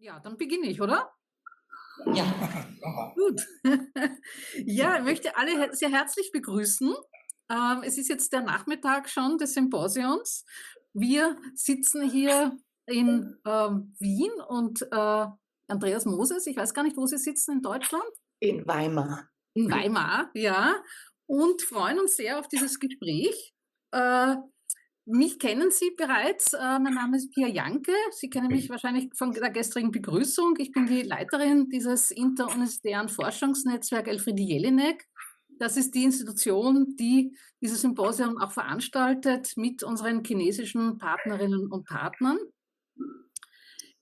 Ja, dann beginne ich, oder? Ja. Gut. Ja, ich möchte alle sehr herzlich begrüßen. Es ist jetzt der Nachmittag schon des Symposiums. Wir sitzen hier in Wien und Andreas Moses, ich weiß gar nicht, wo Sie sitzen in Deutschland. In Weimar. In Weimar, ja. Und freuen uns sehr auf dieses Gespräch. Mich kennen Sie bereits. Mein Name ist Janke. Sie kennen mich wahrscheinlich von der gestrigen Begrüßung. Ich bin die Leiterin dieses interuniversitären Forschungsnetzwerk Elfriede Jelinek. Das ist die Institution, die dieses Symposium auch veranstaltet mit unseren chinesischen Partnerinnen und Partnern.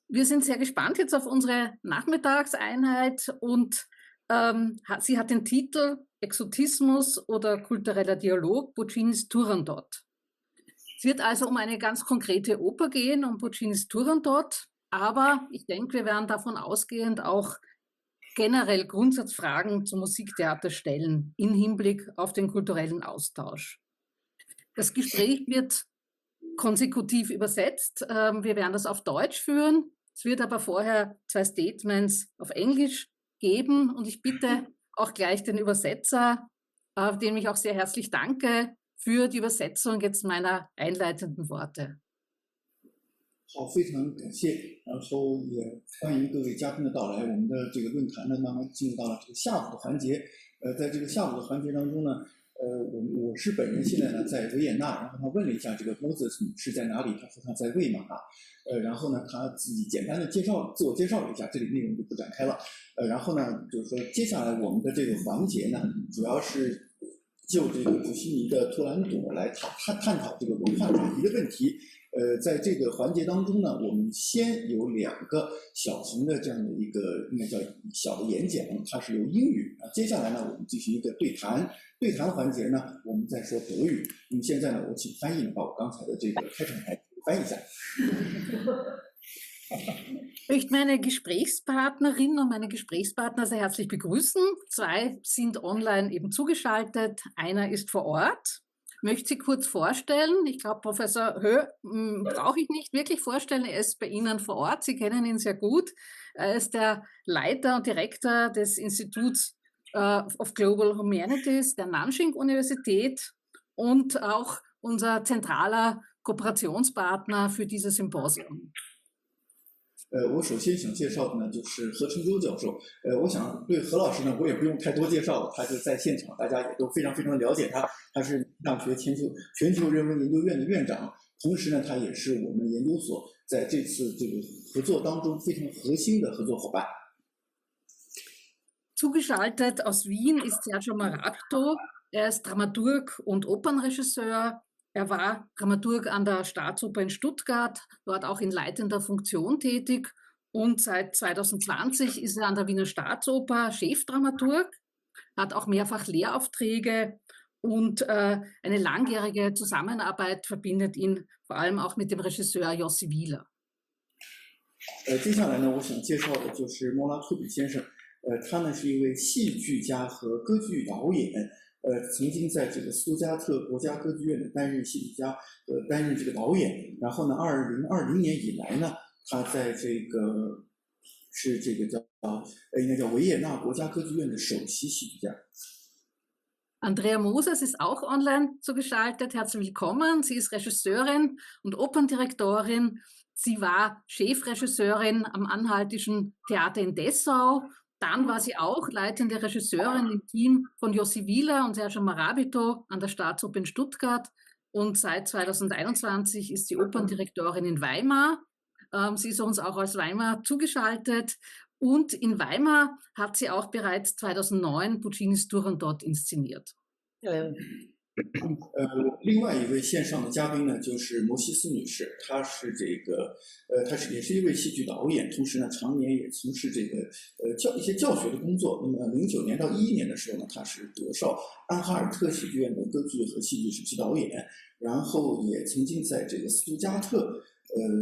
Wir sind sehr gespannt jetzt auf unsere Nachmittagseinheit und sie hat den Titel Exotismus oder kultureller Dialog, Puccinis Turandot. Es wird also um eine ganz konkrete Oper gehen, um Puccinis Turandot, aber ich denke, wir werden davon ausgehend auch generell Grundsatzfragen zum Musiktheater stellen, im Hinblick auf den kulturellen Austausch. Das Gespräch wird konsekutiv übersetzt. Wir werden das auf Deutsch führen. Es wird aber vorher 2 Statements auf Englisch geben und ich bitte auch gleich den Übersetzer, dem ich auch sehr herzlich danke, für die Übersetzung jetzt meiner einleitenden Worte. 好，非常感谢，然后也欢迎各位嘉宾的到来。我们的这个论坛呢，慢慢进入到了这个下午的环节。在这个下午的环节当中呢，我是本人现在呢在维也纳，然后他问了一下这个 Moses 是在哪里，他说他在魏玛，然后呢他自己简单的自我介绍了一下，这里内容就不展开了。然后呢就是说接下来我们的这个环节呢，主要是就这个普希尼的图兰朵来探讨这个文化转移的问题。在这个环节当中呢，我们先有2个小型的这样的一个应该叫小的演讲，它是由英语。接下来呢，我们进行一个对谈。对谈环节呢，我们再说德语。那么现在呢，我请翻译把我刚才的这个开场白翻译一下。Ich möchte meine Gesprächspartnerin und meine Gesprächspartner sehr herzlich begrüßen. 2 sind online eben zugeschaltet, einer ist vor Ort. Ich möchte Sie kurz vorstellen. Ich glaube, Professor Höh brauche ich nicht wirklich vorstellen. Er ist bei Ihnen vor Ort. Sie kennen ihn sehr gut. Er ist der Leiter und Direktor des Instituts of Global Humanities der Nanjing Universität und auch unser zentraler Kooperationspartner für dieses Symposium. 我首先想介绍的呢就是何承洲教授。我想对何老师呢，我也不用太多介绍了，他就在现场，大家也都非常非常了解他。他是大学全球人文研究院的院长，同时呢，他也是我们研究所在这次这个合作当中非常核心的合作伙伴。Zugeschaltet aus Wien ist Sergio Morabito. Er ist Dramaturg und Opernregisseur. Er war Dramaturg an der Staatsoper in Stuttgart, dort auch in leitender Funktion tätig. Und seit 2020 ist er an der Wiener Staatsoper Chefdramaturg, hat auch mehrfach Lehraufträge und eine langjährige Zusammenarbeit verbindet ihn vor allem auch mit dem Regisseur Jossi Wieler. 接下来呢，我想介绍的就是莫拉托比先生。他呢是一位戏剧家和歌剧导演。曾经在这个苏加特国家歌剧院的担任戏剧家，担任这个导演。然后呢，2020年以来呢，他在这个是这个叫应该叫维也纳国家歌剧院的首席戏剧家。Andrea Moses ist auch online zugeschaltet. Herzlich willkommen. Sie ist Regisseurin und Operndirektorin. Sie war Chefregisseurin am Anhaltischen Theater in Dessau. Dann war sie auch leitende Regisseurin im Team von Jossi Wieler und Sergio Morabito an der Staatsoper in Stuttgart. Und seit 2021 ist sie Operndirektorin in Weimar. Sie ist uns auch aus Weimar zugeschaltet. Und in Weimar hat sie auch bereits 2009 Puccinis Turandot inszeniert. 另外一位线上的嘉宾呢，就是摩西斯女士，她是也是一位戏剧导演，同时呢，常年也从事这个一些教学的工作。那么09年到11年的时候呢，她是德绍安哈尔特戏剧院的歌剧和戏剧首席导演，然后也曾经在这个斯图加特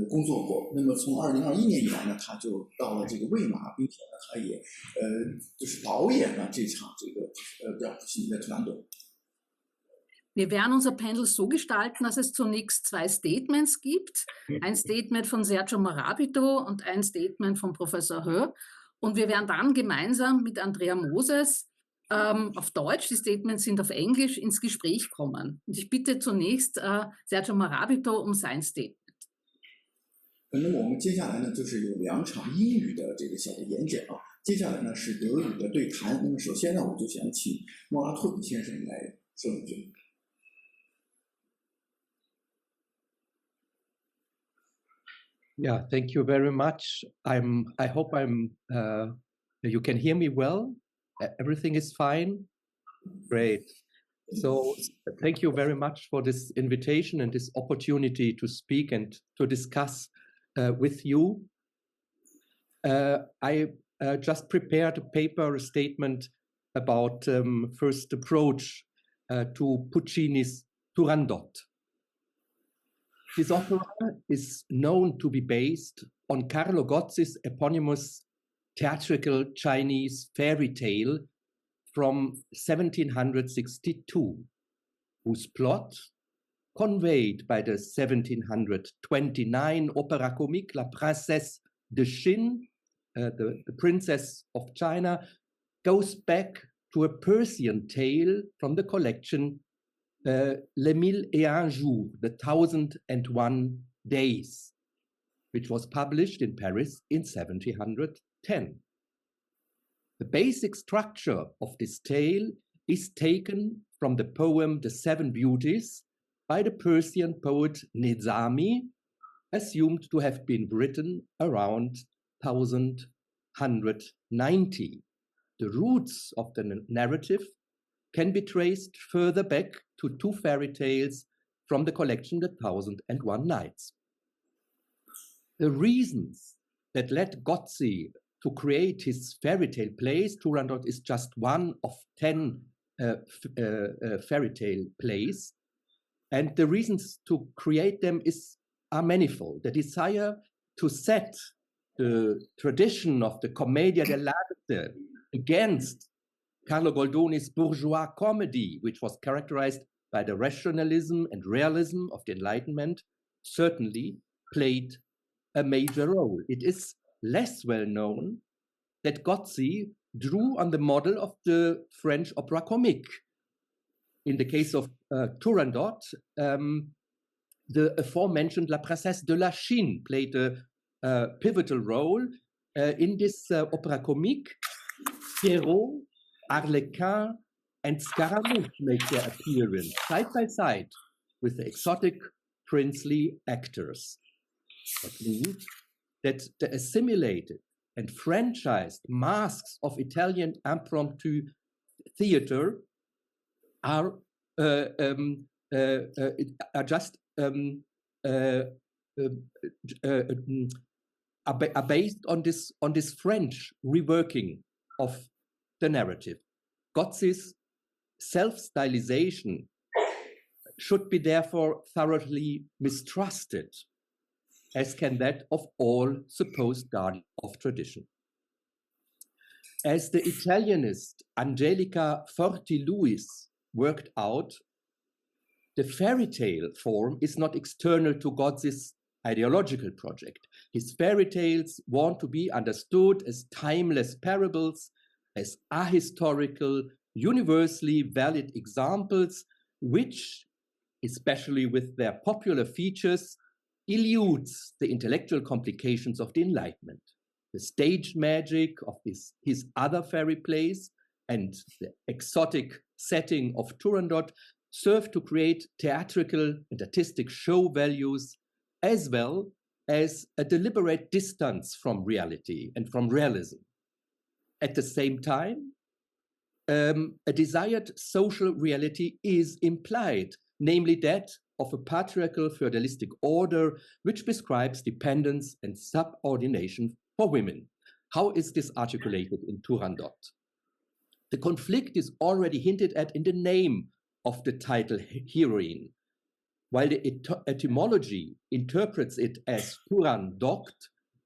工作过。那么从2021年以来呢，他就到了这个魏玛，并且呢，他也就是导演了这场这个叫普希尼的图兰朵。Wir werden unser Panel so gestalten, dass es zunächst 2 Statements gibt. Ein Statement von Sergio Morabito und ein Statement von Professor Höh. Und wir werden dann gemeinsam mit Andrea Moses auf Deutsch, die Statements sind auf Englisch, ins Gespräch kommen. Und ich bitte zunächst Sergio Morabito um sein Statement. 那么我们接下来呢，就是有2场英语的这个小的演讲，接下来呢是德语的对谈。那么首先呢，我就想请莫拉托比先生来说一句。Yeah, thank you very much. I hope you can hear me well. Everything is fine. Great. So thank you very much for this invitation and this opportunity to speak and to discuss with you. I just prepared a paper, a statement about first approach to Puccinis Turandot. This opera is known to be based on Carlo Gozzi's eponymous theatrical Chinese fairy tale from 1762, whose plot, conveyed by the 1729 opera comique La Princesse de Chine, the Princess of China, goes back to a Persian tale from the collection Les 1001 Jours, the 1001 Days, which was published in Paris in 1710. The basic structure of this tale is taken from the poem The Seven Beauties by the Persian poet Nizami, assumed to have been written around 1190. The roots of the narrative can be traced further back to 2 fairy tales from the collection The 1001 Nights. The reasons that led Gozzi to create his fairy tale plays, Turandot is just one of 10 fairy tale plays, and the reasons to create them are manifold. The desire to set the tradition of the commedia dell'arte against Carlo Goldoni's bourgeois comedy, which was characterized by the rationalism and realism of the Enlightenment, certainly played a major role. It is less well known that Gozzi drew on the model of the French opera comique. In the case of Turandot, the aforementioned La Princesse de la Chine played a pivotal role in this opera comique. Pierrot, Arlequin, and Scaramouche make their appearance side by side with the exotic princely actors. That means that the assimilated and franchised masks of Italian impromptu theater are based on this French reworking of the narrative. Gozzi's self-stylization should be therefore thoroughly mistrusted, as can that of all supposed guardians of tradition. As the Italianist Angelica Forti-Lewis worked out, the fairy tale form is not external to Gozzi's ideological project. His fairy tales want to be understood as timeless parables, as ahistorical, universally valid examples, which, especially with their popular features, eludes the intellectual complications of the Enlightenment. The stage magic of his other fairy plays and the exotic setting of Turandot serve to create theatrical and artistic show values, as well as a deliberate distance from reality and from realism. At the same time, a desired social reality is implied, namely that of a patriarchal feudalistic order which prescribes dependence and subordination for women. How is this articulated in Turandot? The conflict is already hinted at in the name of the title heroine. While the etymology interprets it as Turandot,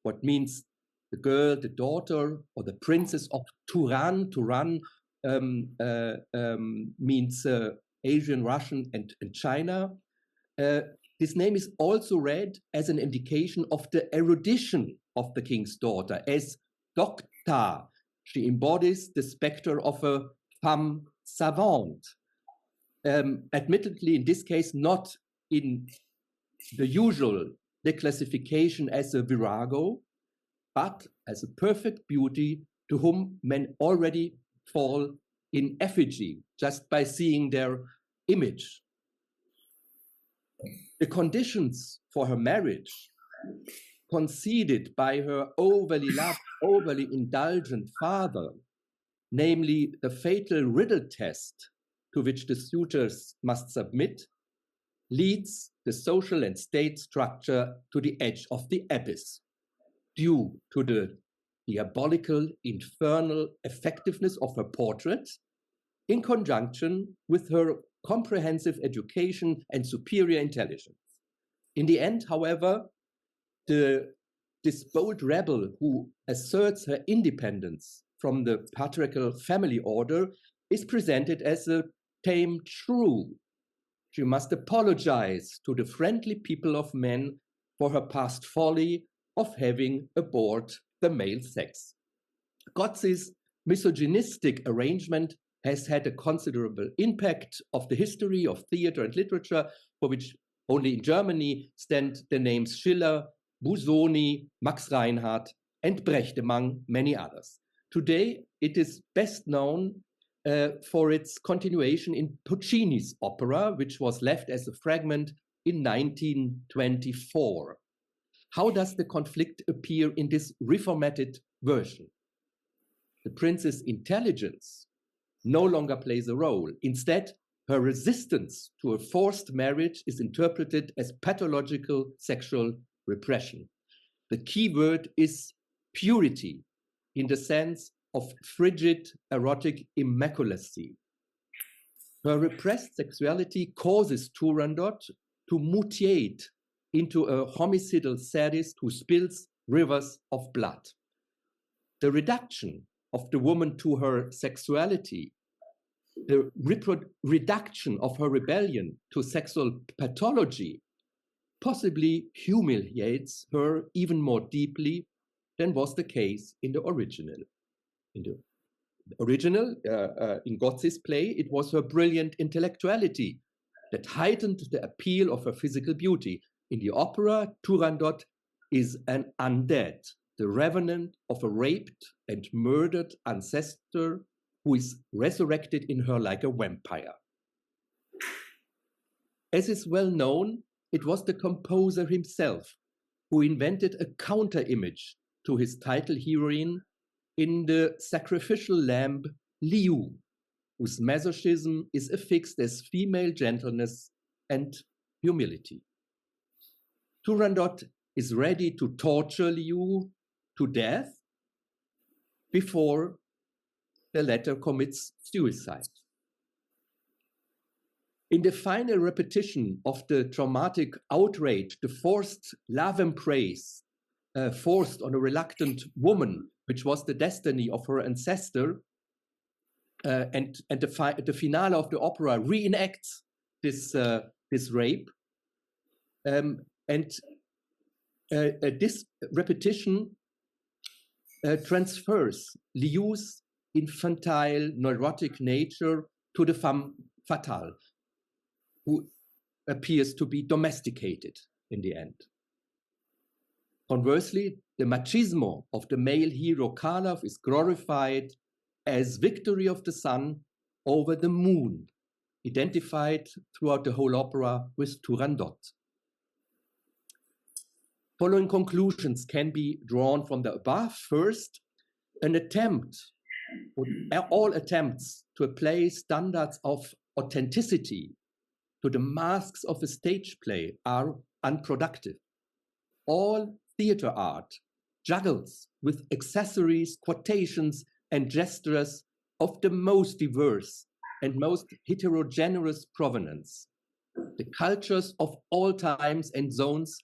what means the girl, the daughter, or the princess of Turan. Turan means Asian, Russian, and China. This name is also read as an indication of the erudition of the king's daughter, as docta. She embodies the specter of a femme savante. Admittedly, in this case, not in the usual declassification as a virago, but as a perfect beauty to whom men already fall in effigy just by seeing their image. The conditions for her marriage, conceded by her overly loved, overly indulgent father, namely the fatal riddle test to which the suitors must submit, leads the social and state structure to the edge of the abyss, due to the diabolical, infernal effectiveness of her portrait, in conjunction with her comprehensive education and superior intelligence. In the end, however, this bold rebel who asserts her independence from the patriarchal family order is presented as a tame shrew. She must apologize to the friendly people of men for her past folly of having abhorred the male sex. Gozzi's misogynistic arrangement has had a considerable impact of the history of theater and literature, for which only in Germany stand the names Schiller, Busoni, Max Reinhardt, and Brecht, among many others. Today, it is best known for its continuation in Puccini's opera, which was left as a fragment in 1924. How does the conflict appear in this reformatted version? The prince's intelligence no longer plays a role. Instead, her resistance to a forced marriage is interpreted as pathological sexual repression. The key word is purity, in the sense of frigid erotic immaculacy. Her repressed sexuality causes Turandot to mutate into a homicidal sadist who spills rivers of blood. The reduction of the woman to her sexuality, the reduction of her rebellion to sexual pathology, possibly humiliates her even more deeply than was the case in the original. In Gozzi's play, it was her brilliant intellectuality that heightened the appeal of her physical beauty. In the opera, Turandot is an undead, the revenant of a raped and murdered ancestor who is resurrected in her like a vampire. As is well known, it was the composer himself who invented a counter-image to his title heroine in the sacrificial lamb Liu, whose masochism is affixed as female gentleness and humility. Turandot is ready to torture Liu to death before the latter commits suicide. In the final repetition of the traumatic outrage, the forced love embrace forced on a reluctant woman, which was the destiny of her ancestor, and the finale of the opera reenacts this rape. This repetition transfers Liu's infantile, neurotic nature to the femme fatale, who appears to be domesticated in the end. Conversely, the machismo of the male hero Karlov is glorified as victory of the sun over the moon, identified throughout the whole opera with Turandot. Following conclusions can be drawn from the above. First, all attempts to apply standards of authenticity to the masks of a stage play are unproductive. All theater art juggles with accessories, quotations, and gestures of the most diverse and most heterogeneous provenance. The cultures of all times and zones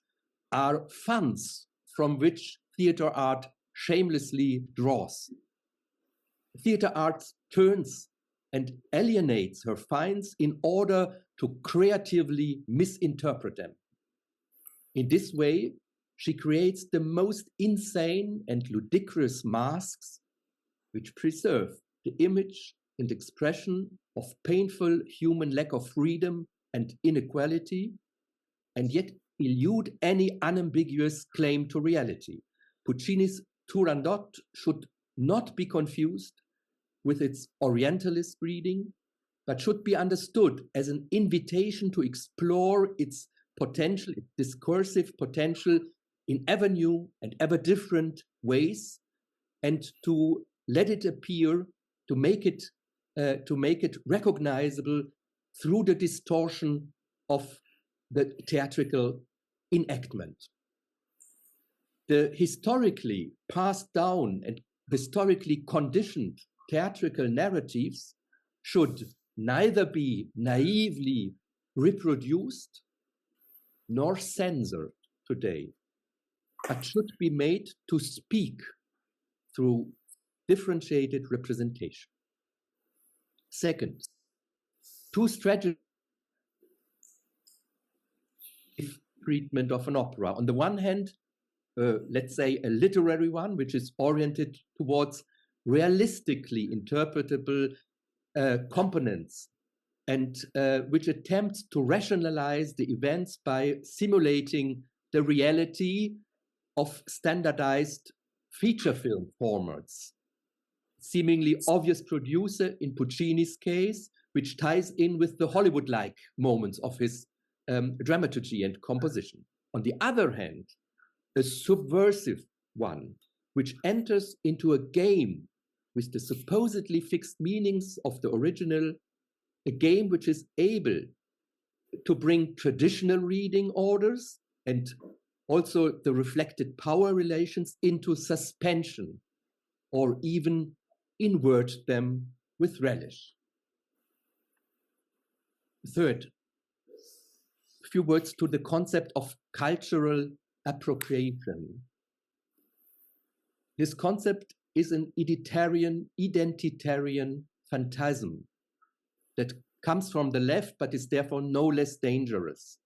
are funds from which theater art shamelessly draws. Theater art turns and alienates her finds in order to creatively misinterpret them. In this way, she creates the most insane and ludicrous masks which preserve the image and expression of painful human lack of freedom and inequality, and yet elude any unambiguous claim to reality. Puccini's Turandot should not be confused with its Orientalist reading, but should be understood as an invitation to explore its potential, its discursive potential in ever new and ever different ways, and to let it appear, to make it recognizable through the distortion of the theatrical enactment. The historically passed down and historically conditioned theatrical narratives should neither be naively reproduced nor censored today, but should be made to speak through differentiated representation. Second, two strategies treatment of an opera. On the one hand, let's say a literary one, which is oriented towards realistically interpretable components, and which attempts to rationalize the events by simulating the reality of standardized feature film formats. Seemingly obvious producer in Puccini's case, which ties in with the Hollywood-like moments of his dramaturgy and composition. On the other hand, a subversive one, which enters into a game with the supposedly fixed meanings of the original, a game which is able to bring traditional reading orders and also the reflected power relations into suspension, or even invert them with relish. Third, a few words to the concept of cultural appropriation. This concept is an identitarian phantasm that comes from the left, but is therefore no less dangerous.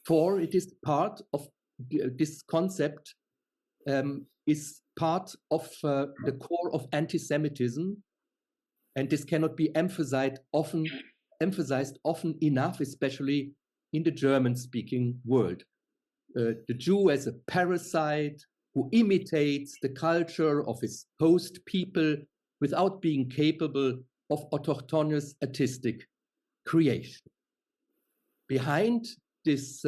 For it is part of this concept, is part of the core of anti-Semitism, and this cannot be emphasized often enough, especially in the German-speaking world. The Jew as a parasite who imitates the culture of his host people without being capable of autochthonous artistic creation. Behind this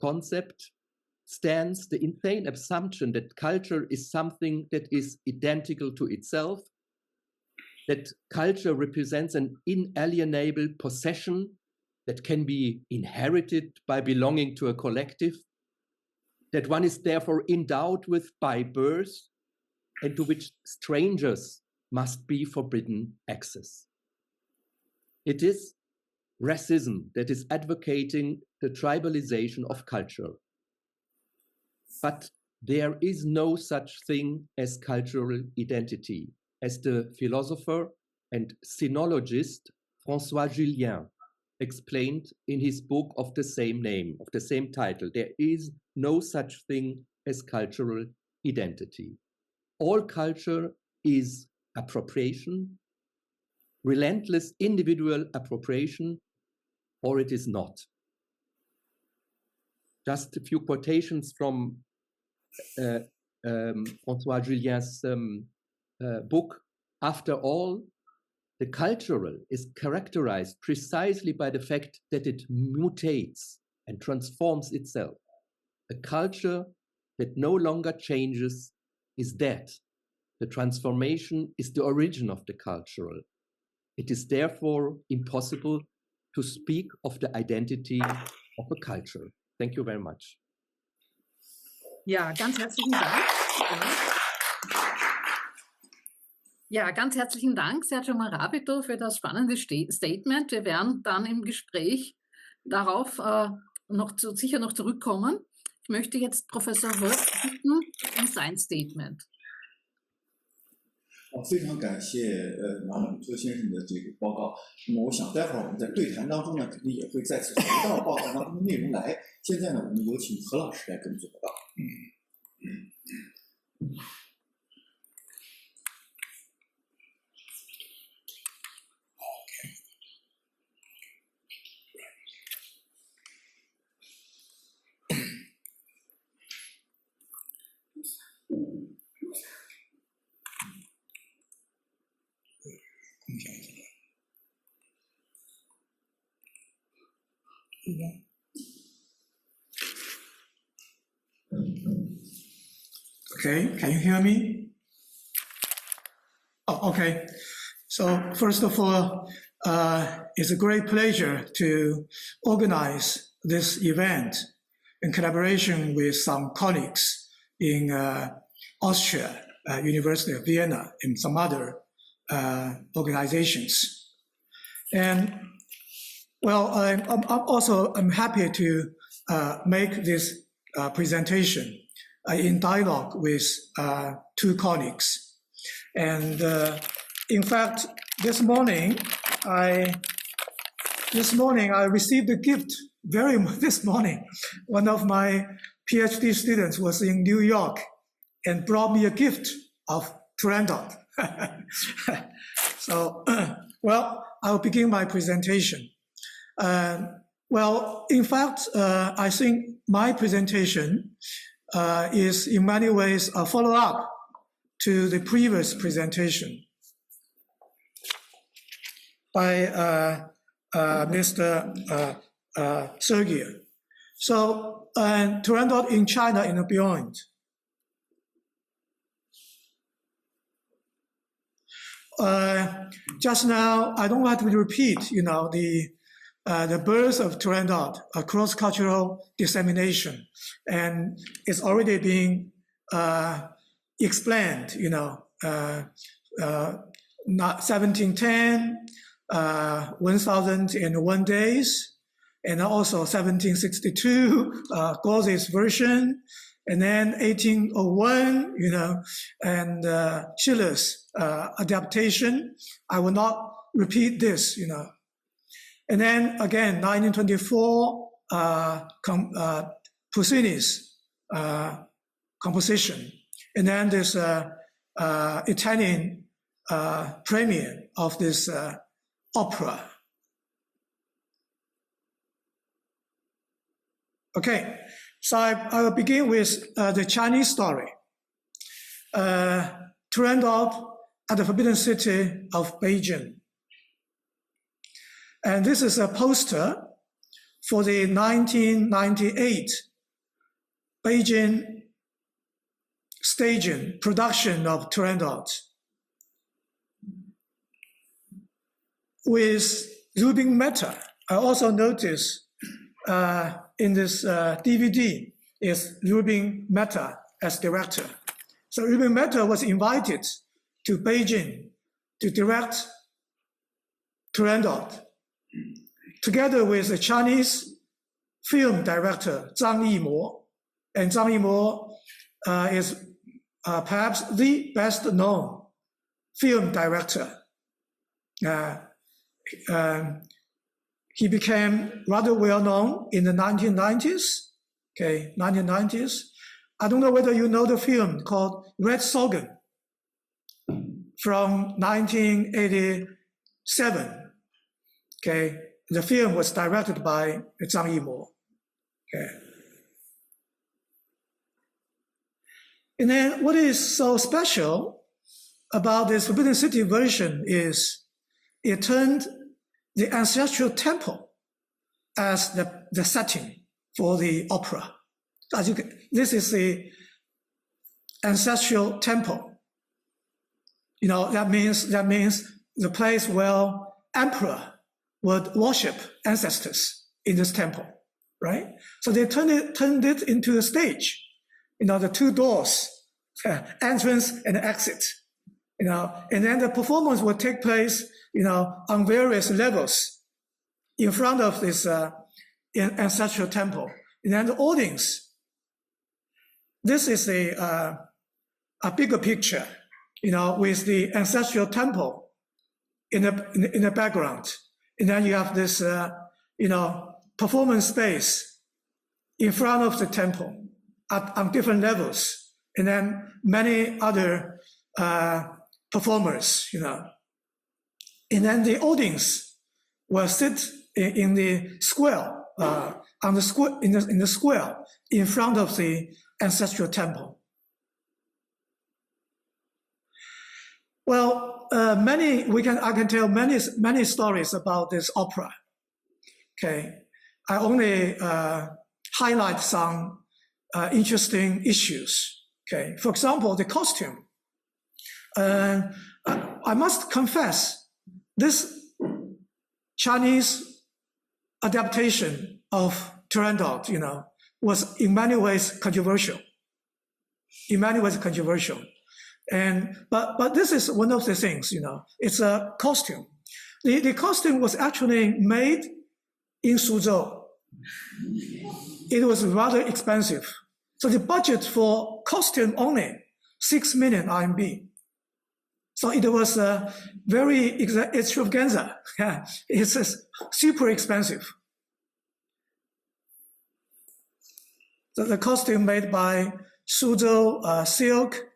concept stands the insane assumption that culture is something that is identical to itself, that culture represents an inalienable possession that can be inherited by belonging to a collective, that one is therefore endowed with by birth, and to which strangers must be forbidden access. It is racism that is advocating the tribalization of culture. But there is no such thing as cultural identity, as the philosopher and sinologist François Julien explained in his book of the same name, of the same title. There is no such thing as cultural identity. All culture is appropriation, relentless individual appropriation, or it is not. Just a few quotations from François Julien's book. After all, the cultural is characterized precisely by the fact that it mutates and transforms itself. A culture that no longer changes is dead. The transformation is the origin of the cultural. It is therefore impossible to speak of the identity of a culture. Thank you very much. Ja, ganz herzlichen Dank. Ja, ganz herzlichen Dank, Sergio Morabito, für das spannende Statement. Wir werden dann im Gespräch darauf sicher noch zurückkommen. Ich möchte jetzt Professor Wölf bitten um sein Statement. 非常感谢马朗托先生的这个报告。那么我想待会儿我们在对谈当中呢，肯定也会再次回到报告当中的内容来。现在呢，我们有请何老师来跟做报告。Okay, can you hear me? Oh, okay. So first of all, it's a great pleasure to organize this event in collaboration with some colleagues in Austria, University of Vienna, and some other organizations. And well, I'm happy to make this presentation in dialogue with two colleagues. And in fact, this morning I received a gift this morning. One of my PhD students was in New York and brought me a gift of Turandot. So, well, I'll begin my presentation. Well, in fact, I think my presentation is in many ways a follow-up to the previous presentation by Mr. Sergio. So, Turandot in China and beyond. Just now, I don't want to repeat, the birth of Turandot, a cross-cultural dissemination, and it's already being explained, 1710, 1001 days, and also 1762, Gauze's version, and then 1801, and Schiller's adaptation. I will not repeat this, And then again, 1924, Puccinis composition. And then this Italian premiere of this opera. Okay, so I will begin with the Chinese story. Turandot at the Forbidden City of Beijing. And this is a poster for the 1998 Beijing staging production of Turandot with Rubin Mehta. I also noticed in this DVD is Rubin Mehta as director. So Rubin Mehta was invited to Beijing to direct Turandot, together with a Chinese film director, Zhang Yimou. And Zhang Yimou is perhaps the best known film director. He became rather well known in the 1990s. Okay, 1990s. I don't know whether you know the film called Red Sorghum from 1987. Okay, the film was directed by Zhang Yimou. Okay. And then what is so special about this Forbidden City version is it turned the ancestral temple as the setting for the opera. As you can, this is the ancestral temple. That means the place where emperor would worship ancestors in this temple, right? So they turned it into a stage. The two doors, entrance and exit. And then the performance would take place, on various levels in front of this ancestral temple. And then the audience. This is a bigger picture. with the ancestral temple in the background. And then you have this, performance space in front of the temple on different levels. And then many other performers, And then the audience will sit in the square, in the square in front of the ancestral temple. Well, I can tell many stories about this opera. Okay, I only highlight some interesting issues. Okay, for example, the costume. I must confess, this Chinese adaptation of Turandot, was in many ways controversial. But this is one of the things, it's a costume. The costume was actually made in Suzhou. It was rather expensive. So the budget for costume only 6 million RMB. So it was very extravaganza. It's super expensive. So the costume made by Suzhou Silk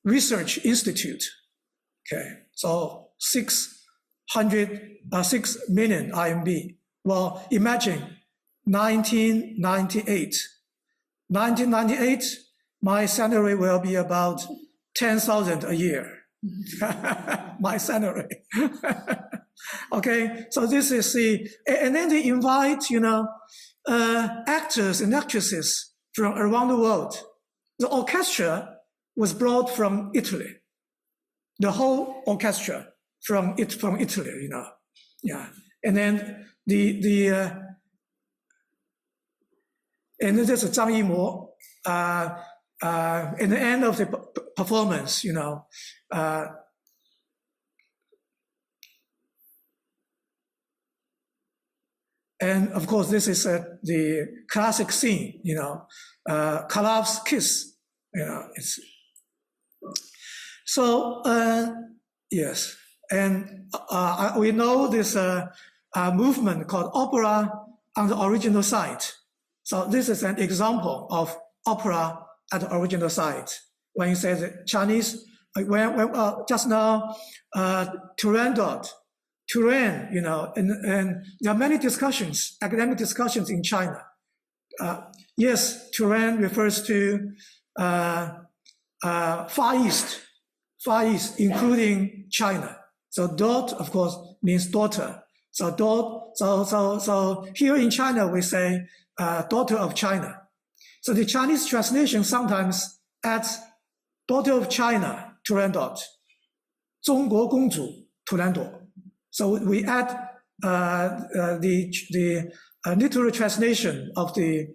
Research Institute. Okay, so 6 million RMB. Well, imagine 1998. 1998, my salary will be about 10,000 a year. My salary. Okay, so this is and then they invite, actors and actresses from around the world. The orchestra was brought from Italy. The whole orchestra from Italy, Yeah. And then and then there's Zhang Yimou, in the end of the performance, and of course, this is the classic scene, Kalav's kiss, it's so, yes. And we know this movement called opera on the original site. So this is an example of opera at the original site. When you say the Chinese, just now, Turandot, and there are many discussions, academic discussions in China. Yes, Turan refers to Far East, including China. So dot, of course, means daughter. So so here in China we say daughter of China. So the Chinese translation sometimes adds daughter of China, Turandot, 中国公主 Turandot. So we add the literal translation of the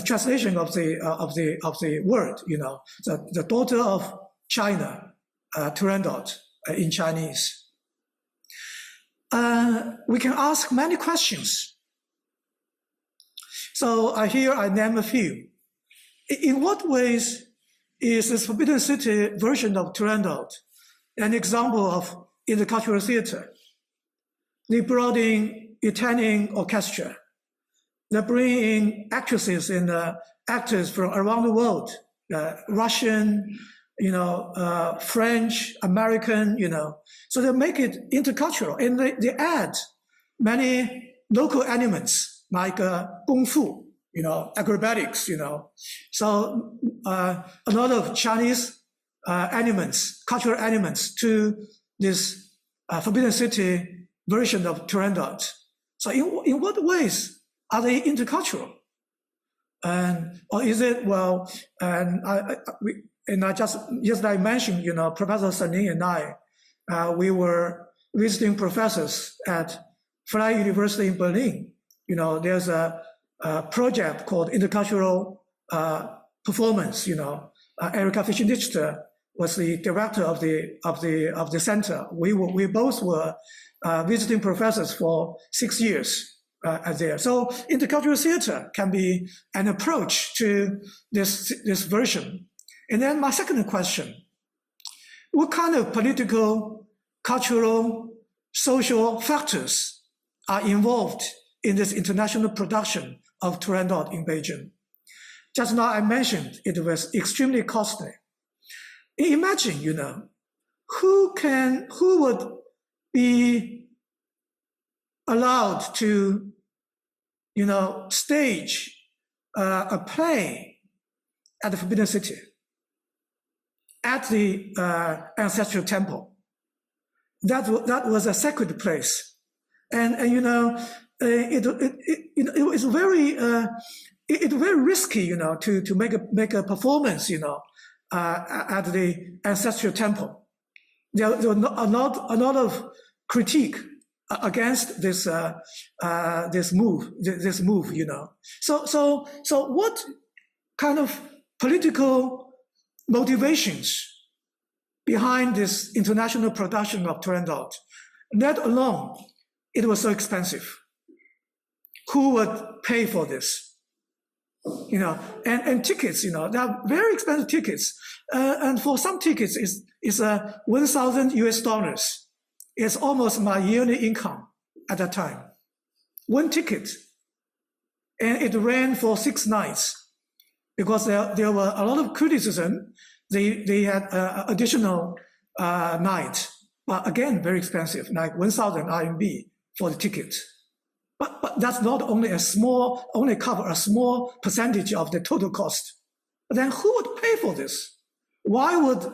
translation of the word, the daughter of China, Turandot in Chinese. We can ask many questions. So here I name a few. In what ways is this Forbidden City version of Turandot an example of intercultural theater? They brought in Italian orchestra. They bring in actresses and actors from around the world, Russian, French, American, So they make it intercultural, and they add many local elements like kung fu, acrobatics, So a lot of Chinese elements, cultural elements to this Forbidden City version of Turandot. So in what ways are they intercultural? Or is it, I mentioned, Professor Sanin and I, we were visiting professors at Freie University in Berlin. There's a project called Intercultural Performance. Erika Fischendichter was the director of the center. We both were visiting professors for 6 years there. So intercultural theater can be an approach to this version. And then my second question, what kind of political, cultural, social factors are involved in this international production of Turandot in Beijing? Just now I mentioned it was extremely costly. Imagine, who would be allowed to, stage a play at the Forbidden City, at the ancestral temple. That was a sacred place, and it was very risky, to make a performance, at the ancestral temple. There was a lot of critique against this move. So what kind of political motivations behind this international production of Turandot? Let alone it was so expensive. Who would pay for this? And tickets, they are very expensive tickets. And for some tickets, it's $1,000 US. It's almost my yearly income at that time. One ticket. And it ran for 6 nights because there were a lot of criticism. They had additional night, but again, very expensive, like 1,000 RMB for the ticket. But that's not only only cover a small percentage of the total cost. But then who would pay for this? Why would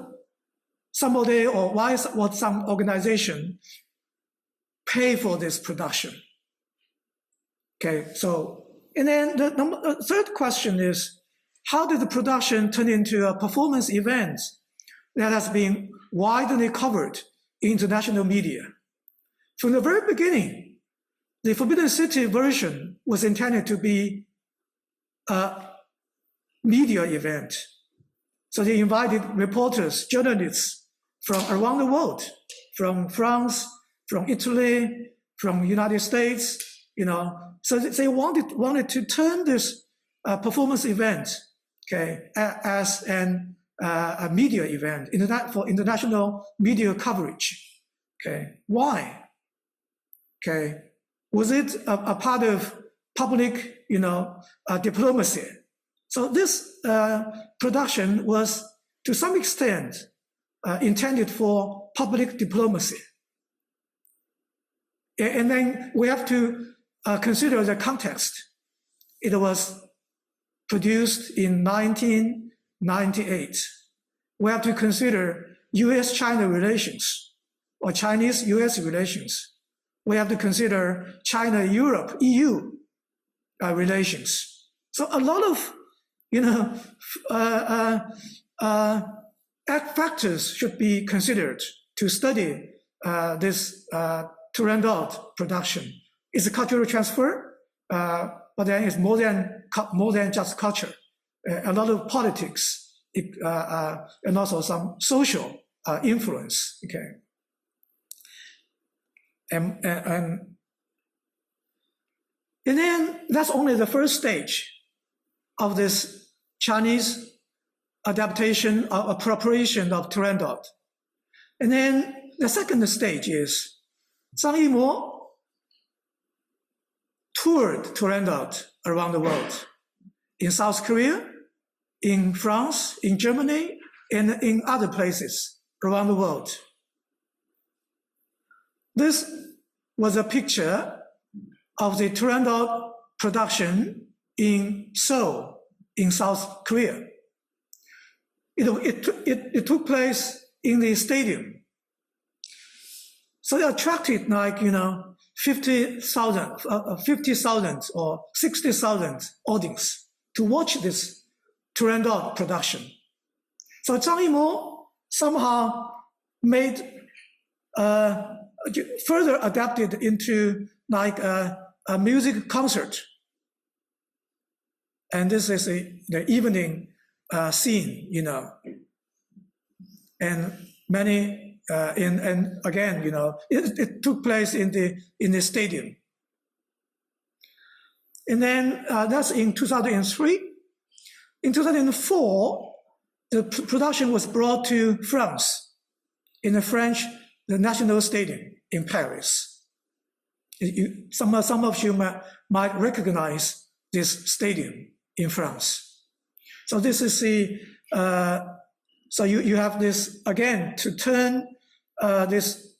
somebody or why would some organization pay for this production? Okay, so, and then the third question is, how did the production turn into a performance event that has been widely covered in international media? From the very beginning, the Forbidden City version was intended to be a media event. So they invited reporters, journalists from around the world, from France, from Italy, from the United States, So they wanted to turn this performance event, okay, as a media event for international media coverage. Okay, why? Okay. Was it a part of public, diplomacy? So this production was, to some extent, intended for public diplomacy. And then we have to consider the context. It was produced in 1998. We have to consider US-China relations or Chinese-US relations. We have to consider China-Europe, EU relations. So a lot of, factors should be considered to study this Turandot production. It's a cultural transfer, but then it's more than just culture. A lot of politics and also some social influence. Okay. And then that's only the first stage of this Chinese adaptation or appropriation of Turandot. And then the second stage is Zhang Yimou toured Turandot around the world, in South Korea, in France, in Germany, and in other places around the world. This was a picture of the Turandot production in Seoul, in South Korea. It took place in the stadium. So it attracted 50,000 or 60,000 audience to watch this Turandot production. So Zhang Yimou somehow made further adapted into a music concert. And this is the evening scene, and many, and again, it took place in the stadium. And then that's in 2003. In 2004, the production was brought to France in the National Stadium in Paris. Some of you might recognize this stadium in France. So this is so you have this, again, to turn this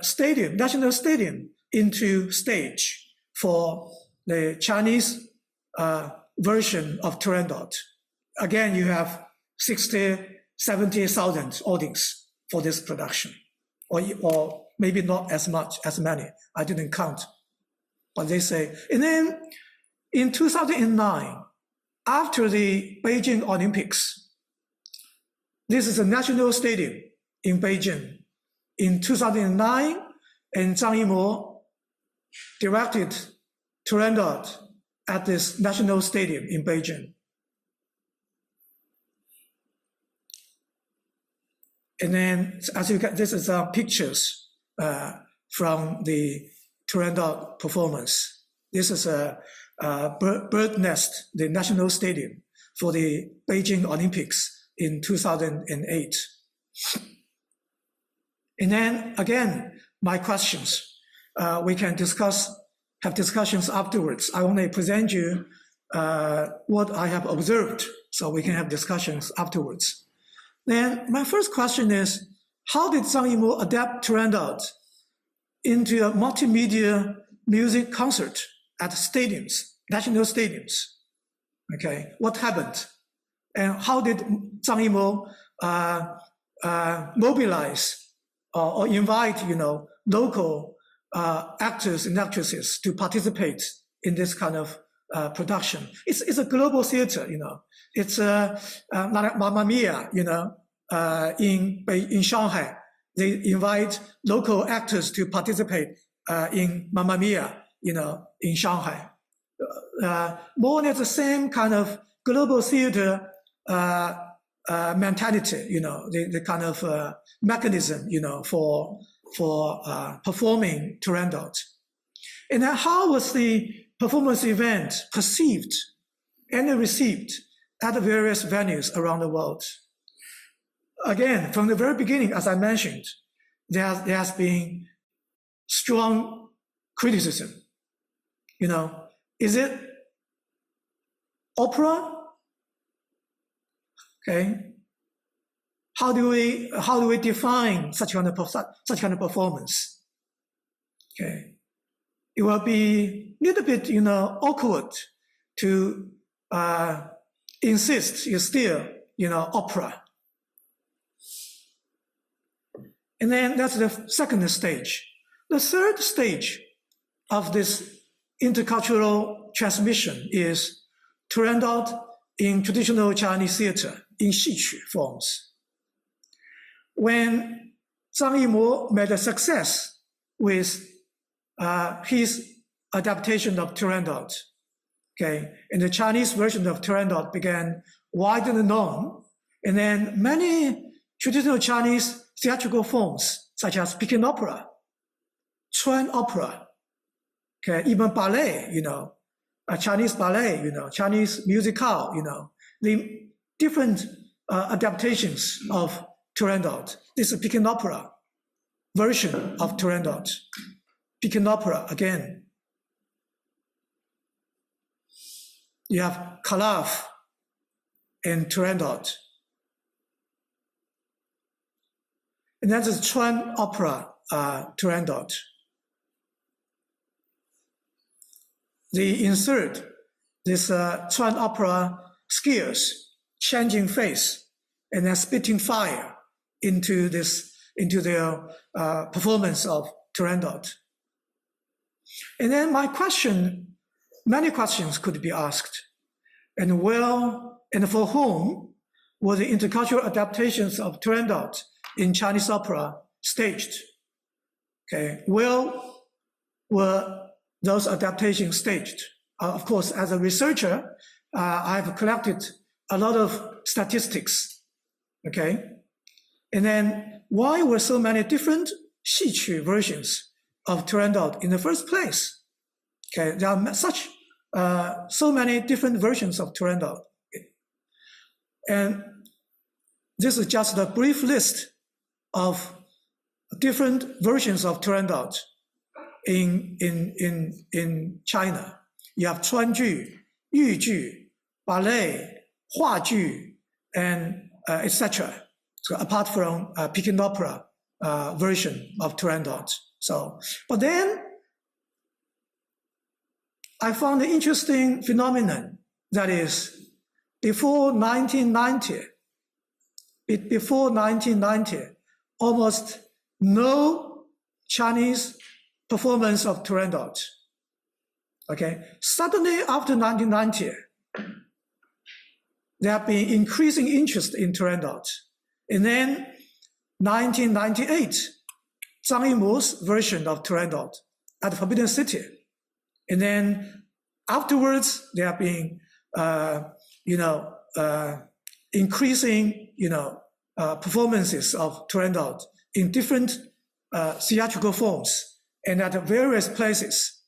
stadium, National Stadium, into stage for the Chinese version of Turandot. Again, you have 70,000 audience for this production, or maybe not as many. I didn't count, but they say. And then in 2009, after the Beijing Olympics, this is a national stadium in Beijing. In 2009, and Zhang Yimou directed Turandot at this national stadium in Beijing. And then, as you get, this is pictures from the Turandot performance. This is a bird nest, the national stadium for the Beijing Olympics in 2008. And then again, my questions. We can have discussions afterwards. I only present you what I have observed, so we can have discussions afterwards. Then my first question is, how did Zhang Yimou adapt Turandot into a multimedia music concert at stadiums, national stadiums? Okay, what happened? And how did Zhang Yimou mobilize or invite, local actors and actresses to participate in this kind of production? It's a global theater, It's Mamma Mia, in Shanghai. They invite local actors to participate in Mamma Mia, in Shanghai. More or less the same kind of global theater mentality, the kind of mechanism, for performing Turandot. And then how was the performance event perceived and received at the various venues around the world? Again, from the very beginning, as I mentioned, there has been strong criticism. Is it opera? Okay. How do we define such kind of performance? Okay. It will be a little bit, awkward to insist it's still, opera. And then that's the second stage. The third stage of this intercultural transmission is Turandot in traditional Chinese theater, in Shiqu forms. When Zhang Yimou made a success with his adaptation of Turandot, okay, and the Chinese version of Turandot began widely known, and then many traditional Chinese theatrical forms, such as Peking opera, Chuan opera, okay, even ballet, Chinese ballet, Chinese musical, the different adaptations of Turandot. This is Peking opera version of Turandot. Peking opera again. You have Calaf and Turandot. And that's the Chuan opera, Turandot. They insert this Chuan opera skiers changing face and then spitting fire into their performance of Turandot. And then many questions could be asked. And for whom were the intercultural adaptations of Turandot in Chinese opera staged? Okay, were those adaptations staged? Of course, as a researcher, I've collected a lot of statistics, okay? And then why were so many different Shiqu versions of Turandot in the first place? Okay, there are such so many different versions of Turandot. And this is just a brief list of different versions of Turandot in China. You have 川剧, 豫剧, ballet, 话剧, and etc. So apart from Peking opera version of Turandot. So, but then I found an interesting phenomenon that is before 1990, almost no Chinese performance of Turandot. Okay, suddenly after 1990, there have been increasing interest in Turandot. And then 1998, Zhang Yimou's version of Turandot at Forbidden City. And then afterwards, there have been, increasing, performances of Turandot in different theatrical forms and at various places.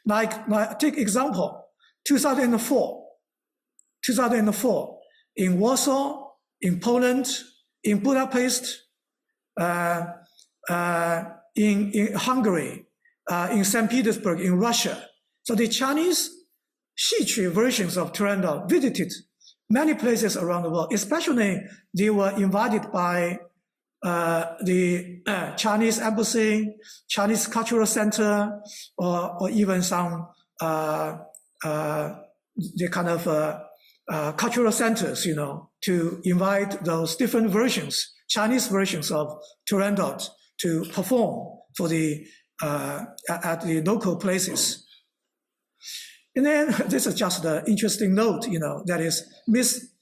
Like take example, 2004 in Warsaw, in Poland, in Budapest, in Hungary, in St. Petersburg, in Russia. So the Chinese 戏曲 versions of Turandot visited many places around the world, especially they were invited by the Chinese embassy, Chinese cultural center, or even some the kind of cultural centers, to invite those different versions, Chinese versions of Turandot to perform for the at the local places. And then this is just an interesting note, that is Miss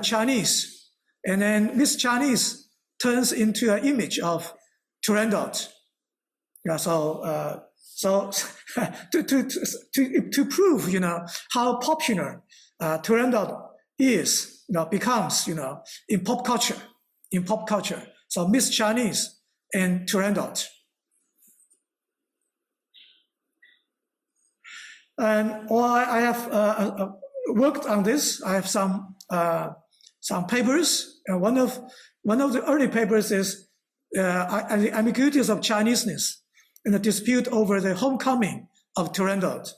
Chinese. And then Miss Chinese turns into an image of Turandot. Yeah, so to prove, how popular Turandot is, becomes, in pop culture. So Miss Chinese and Turandot. And I have worked on this. I have some papers. And one of the early papers is the ambiguities of Chineseness and the dispute over the homecoming of Turandot,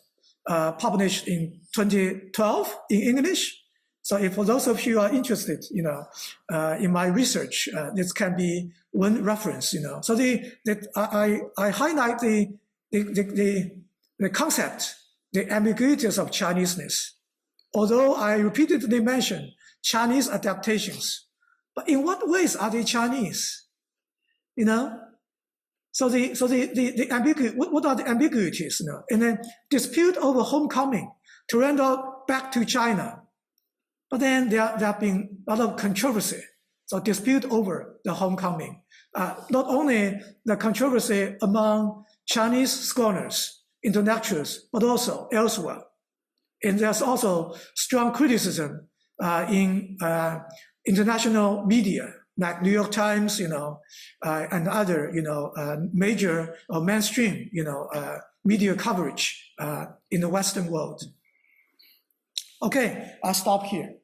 published in 2012 in English. So if for those of you who are interested, in my research, this can be one reference. So I highlight the concept, the ambiguities of Chineseness. Although I repeatedly mention Chinese adaptations, but in what ways are they Chinese? So the ambiguity, what are the ambiguities? And then dispute over homecoming, Turandot back to China. But then there have been a lot of controversy. So dispute over the homecoming. Not only the controversy among Chinese scholars, intellectuals, but also elsewhere. And there's also strong criticism in international media, like New York Times, and other, major or mainstream, media coverage in the Western world. Okay, I'll stop here.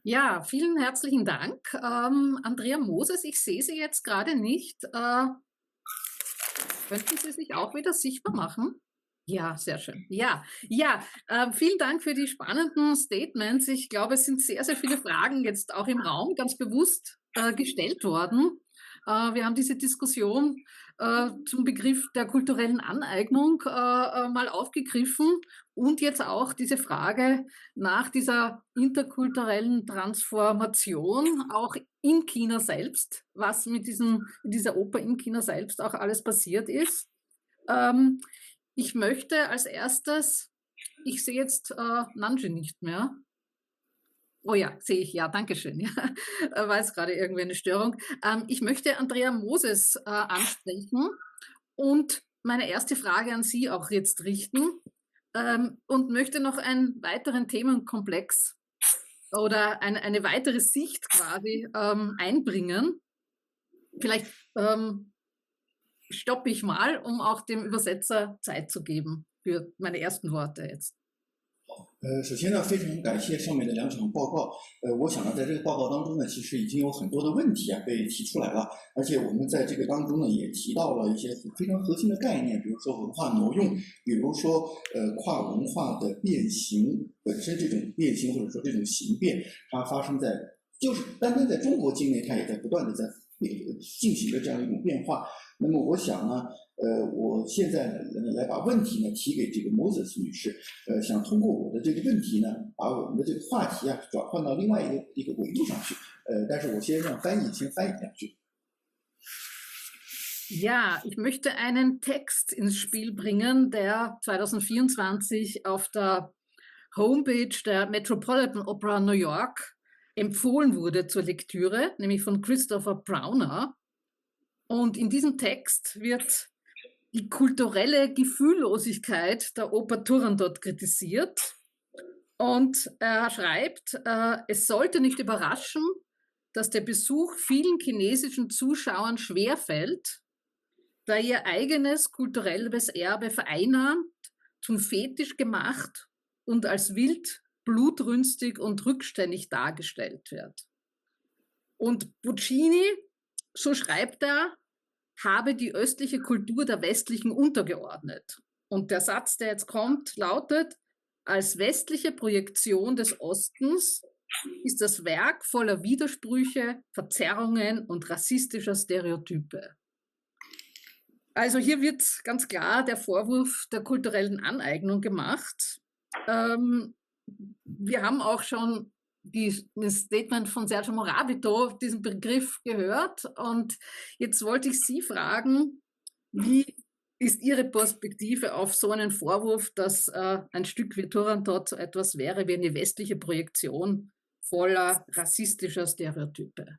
Ja, vielen herzlichen Dank. Andrea Moses, ich sehe Sie jetzt gerade nicht. Könnten Sie sich auch wieder sichtbar machen? Ja, sehr schön. Ja, vielen Dank für die spannenden Statements. Ich glaube, es sind sehr, sehr viele Fragen jetzt auch im Raum ganz bewusst gestellt worden. Wir haben diese Diskussion zum Begriff der kulturellen Aneignung mal aufgegriffen und jetzt auch diese Frage nach dieser interkulturellen Transformation auch in China selbst, was mit dieser Oper in China selbst auch alles passiert ist. Ich möchte als erstes, ich sehe jetzt Nanjing nicht mehr. Oh ja, sehe ich, ja, danke schön. Ja, war jetzt gerade irgendwie eine Störung. Ich möchte Andrea Moses ansprechen und meine erste Frage an Sie auch jetzt richten und möchte noch einen weiteren Themenkomplex oder eine weitere Sicht quasi einbringen. Vielleicht stoppe ich mal, um auch dem Übersetzer Zeit zu geben für meine ersten Worte jetzt. 首先呢，非常感谢上面的2场报告。我想呢，在这个报告当中呢，其实已经有很多的问题啊被提出来了，而且我们在这个当中呢，也提到了一些非常核心的概念，比如说文化挪用，比如说跨文化的变形本身这种变形或者说这种形变，它发生在就是单单在中国境内，它也在不断的在进行的这样一种变化。那么我想呢，我现在呢来把问题呢提给这个 Moses 女士，想通过我的这个问题呢，把我们的这个话题啊转换到另外一个维度上去。但是我先让翻译先翻译2句。Ja, ich möchte einen Text ins Spiel bringen, der 2024 auf der Homepage der Metropolitan Opera New York empfohlen wurde zur Lektüre, nämlich von Christopher Browner. Und in diesem Text wird die kulturelle Gefühllosigkeit der Oper Turandot kritisiert. Und er schreibt, es sollte nicht überraschen, dass der Besuch vielen chinesischen Zuschauern schwerfällt, da ihr eigenes kulturelles Erbe vereinnahmt, zum Fetisch gemacht und als wild, blutrünstig und rückständig dargestellt wird. Und Puccini, so schreibt er, habe die östliche Kultur der westlichen untergeordnet. Und der Satz, der jetzt kommt, lautet, als westliche Projektion des Ostens ist das Werk voller Widersprüche, Verzerrungen und rassistischer Stereotype. Also hier wird ganz klar der Vorwurf der kulturellen Aneignung gemacht. Wir haben auch schon das Statement von Sergio Morabito, diesen Begriff gehört. Und jetzt wollte ich Sie fragen, wie ist Ihre Perspektive auf so einen Vorwurf, dass ein Stück wie Turandot so etwas wäre wie eine westliche Projektion voller rassistischer Stereotype?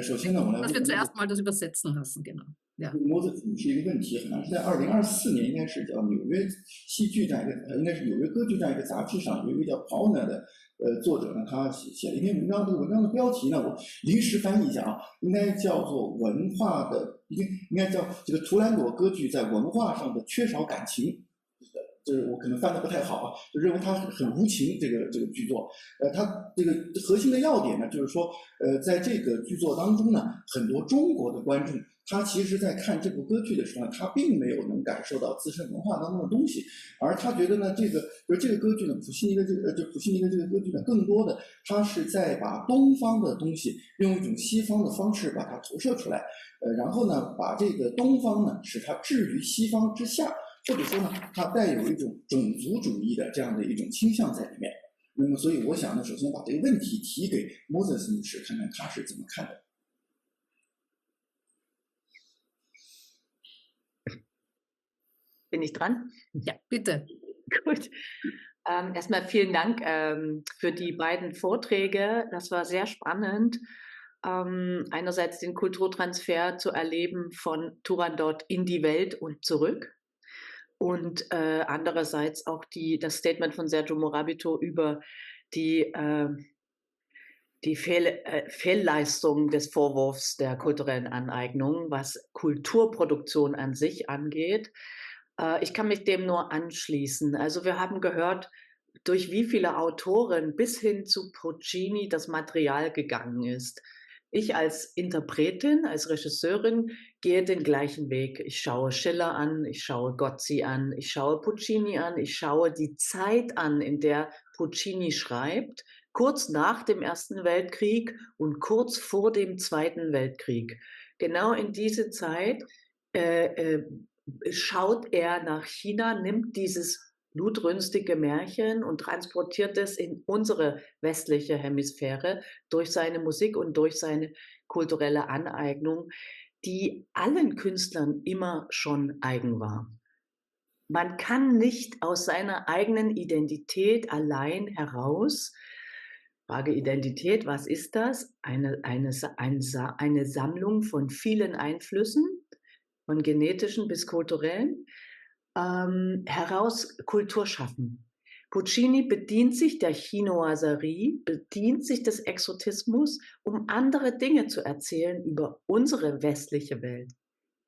首先呢，我来。dass wir zuerst mal das übersetzen lassen, genau. Ja. 摸子是一个问题，好像是在2024年，应该是叫纽约戏剧这样一个，应该是纽约歌剧这样一个杂志上，有一个叫 Pauna 的作者呢，他写了一篇文章，这个文章的标题呢，我临时翻译一下啊，应该叫做文化的，应该叫这个图兰朵歌剧在文化上的缺少感情。就是我可能翻得不太好啊，就认为它很无情。这个剧作，它这个核心的要点呢，就是说，在这个剧作当中呢，很多中国的观众，他其实在看这部歌剧的时候呢，他并没有能感受到自身文化当中的东西，而他觉得呢，这个歌剧呢，普希尼的这个歌剧呢，更多的他是在把东方的东西用一种西方的方式把它投射出来，然后呢，把这个东方呢，使它置于西方之下。或者说呢，它带有一种种族主义的这样的一种倾向在里面。那么，所以我想呢，首先把这个问题提给 Moses 女士，看看她是怎么看的。Bin ich dran? Ja, bitte. Gut. Erstmal vielen Dank für die beiden Vorträge. Das war sehr spannend. Einerseits den Kulturtransfer zu erleben von Turandot in die Welt und zurück. Und andererseits auch das Statement von Sergio Morabito über die Fehlleistung des Vorwurfs der kulturellen Aneignung, was Kulturproduktion an sich angeht. Ich kann mich dem nur anschließen. Also wir haben gehört, durch wie viele Autoren bis hin zu Puccini das Material gegangen ist. Ich als Interpretin, als Regisseurin gehe den gleichen Weg. Ich schaue Schiller an, ich schaue Gozzi an, ich schaue Puccini an, ich schaue die Zeit an, in der Puccini schreibt, kurz nach dem Ersten Weltkrieg und kurz vor dem Zweiten Weltkrieg. Genau in diese Zeit schaut er nach China, nimmt dieses blutrünstige Märchen und transportiert es in unsere westliche Hemisphäre durch seine Musik und durch seine kulturelle Aneignung, die allen Künstlern immer schon eigen war. Man kann nicht aus seiner eigenen Identität allein heraus, Frage Identität, was ist das? Eine Sammlung von vielen Einflüssen, von genetischen bis kulturellen, heraus Kultur schaffen. Puccini bedient sich der Chinoiserie, bedient sich des Exotismus, um andere Dinge zu erzählen über unsere westliche Welt.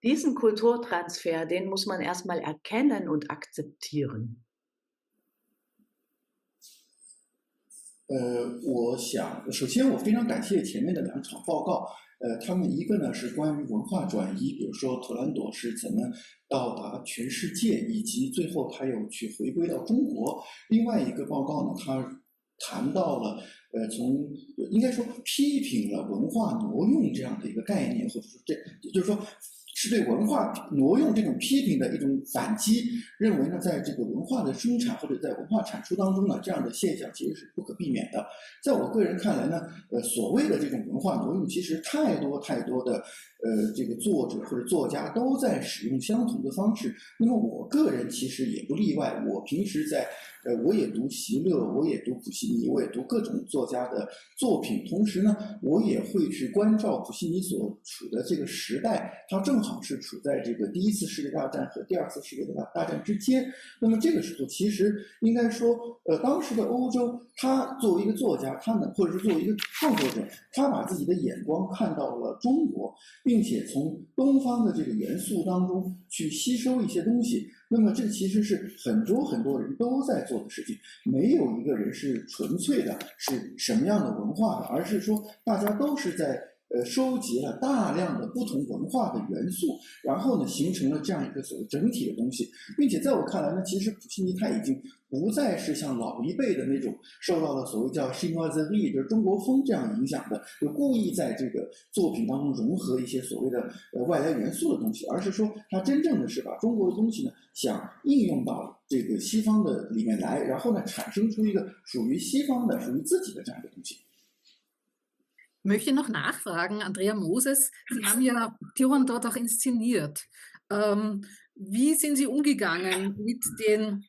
Diesen Kulturtransfer, den muss man erstmal erkennen und akzeptieren. 我想，首先我非常感谢前面的2场报告，他们一个呢是关于文化转移，比如说图兰朵是怎么到达全世界，以及最后他又去回归到中国。另外一个报告呢，他谈到了从应该说批评了文化挪用这样的一个概念，或者说就是说。是对文化挪用这种批评的一种反击，认为呢，在这个文化的生产或者在文化产出当中呢，这样的现象其实是不可避免的。在我个人看来呢，所谓的这种文化挪用，其实太多的这个作者或者作家都在使用相同的方式。那么我个人其实也不例外，我平时在我也读席勒，我也读普西尼，我也读各种作家的作品，同时呢，我也会去关照普西尼所处的这个时代，它正好是处在这个第1次世界大战和第2次世界大战之间。那么这个时候，其实应该说，当时的欧洲，他作为一个作家，他呢，或者是作为一个创作者，他把自己的眼光看到了中国，并且从东方的这个元素当中去吸收一些东西。那么这其实是很多人都在做的事情，没有一个人是纯粹的是什么样的文化的，而是说大家都是在收集了大量的不同文化的元素，然后呢形成了这样一个所谓整体的东西。并且在我看来呢，其实普西尼他已经不再是像老一辈的那种受到了所谓叫 chinoiserie 就是中国风这样影响的，就故意在这个作品当中融合一些所谓的外来元素的东西，而是说他真正的是把中国的东西呢想应用到这个西方的里面来，然后呢产生出一个属于西方的属于自己的这样的东西。Ich möchte noch nachfragen, Andrea Moses, Sie haben ja Turandot auch inszeniert. Wie sind Sie umgegangen mit den,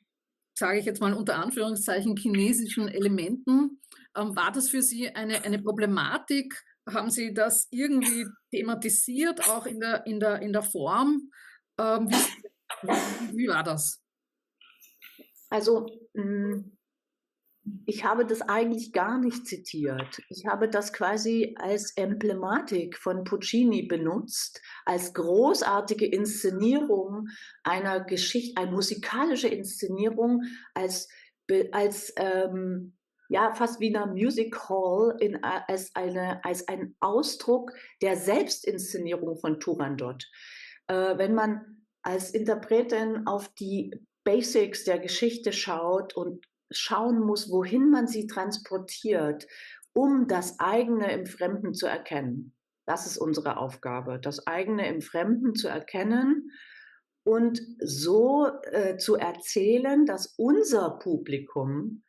sage ich jetzt mal unter Anführungszeichen, chinesischen Elementen? War das für Sie eine Problematik? Haben Sie das irgendwie thematisiert, auch in der Form? Wie war das? Also, ich habe das eigentlich gar nicht zitiert. Ich habe das quasi als Emblematik von Puccini benutzt, als großartige Inszenierung einer Geschichte, eine musikalische Inszenierung, als ja, fast wie einer Music Hall, als ein Ausdruck der Selbstinszenierung von Turandot. Wenn man als Interpretin auf die Basics der Geschichte schaut und schauen muss, wohin man sie transportiert, um das eigene im Fremden zu erkennen. Das ist unsere Aufgabe, das eigene im Fremden zu erkennen und so zu erzählen, dass unser Publikum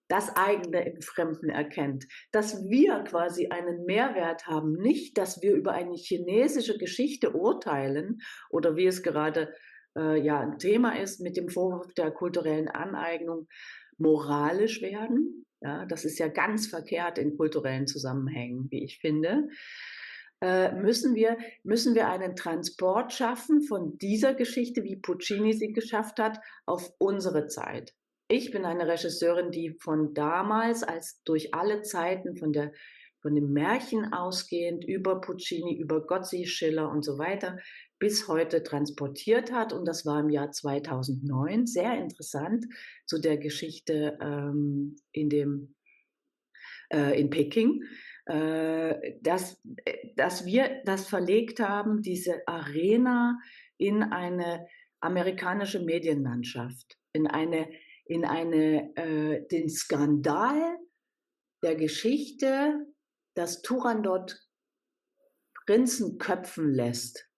das eigene im Fremden erkennt, dass wir quasi einen Mehrwert haben, nicht, dass wir über eine chinesische Geschichte urteilen oder wie es gerade ja, ein Thema ist mit dem Vorwurf der kulturellen Aneignung, moralisch werden. Ja, das ist ja ganz verkehrt in kulturellen Zusammenhängen, wie ich finde. Müssen wir einen Transport schaffen von dieser Geschichte, wie Puccini sie geschafft hat, auf unsere Zeit. Ich bin eine Regisseurin, die von damals als durch alle Zeiten von dem Märchen ausgehend über Puccini, über Gozzi, Schiller und so weiter bis heute transportiert hat. Und das war im Jahr 2009 sehr interessant zu der Geschichte in Peking, dass wir das verlegt haben, diese Arena in eine amerikanische Medienlandschaft, den Skandal der Geschichte, dass Turandot Prinzen köpfen lässt,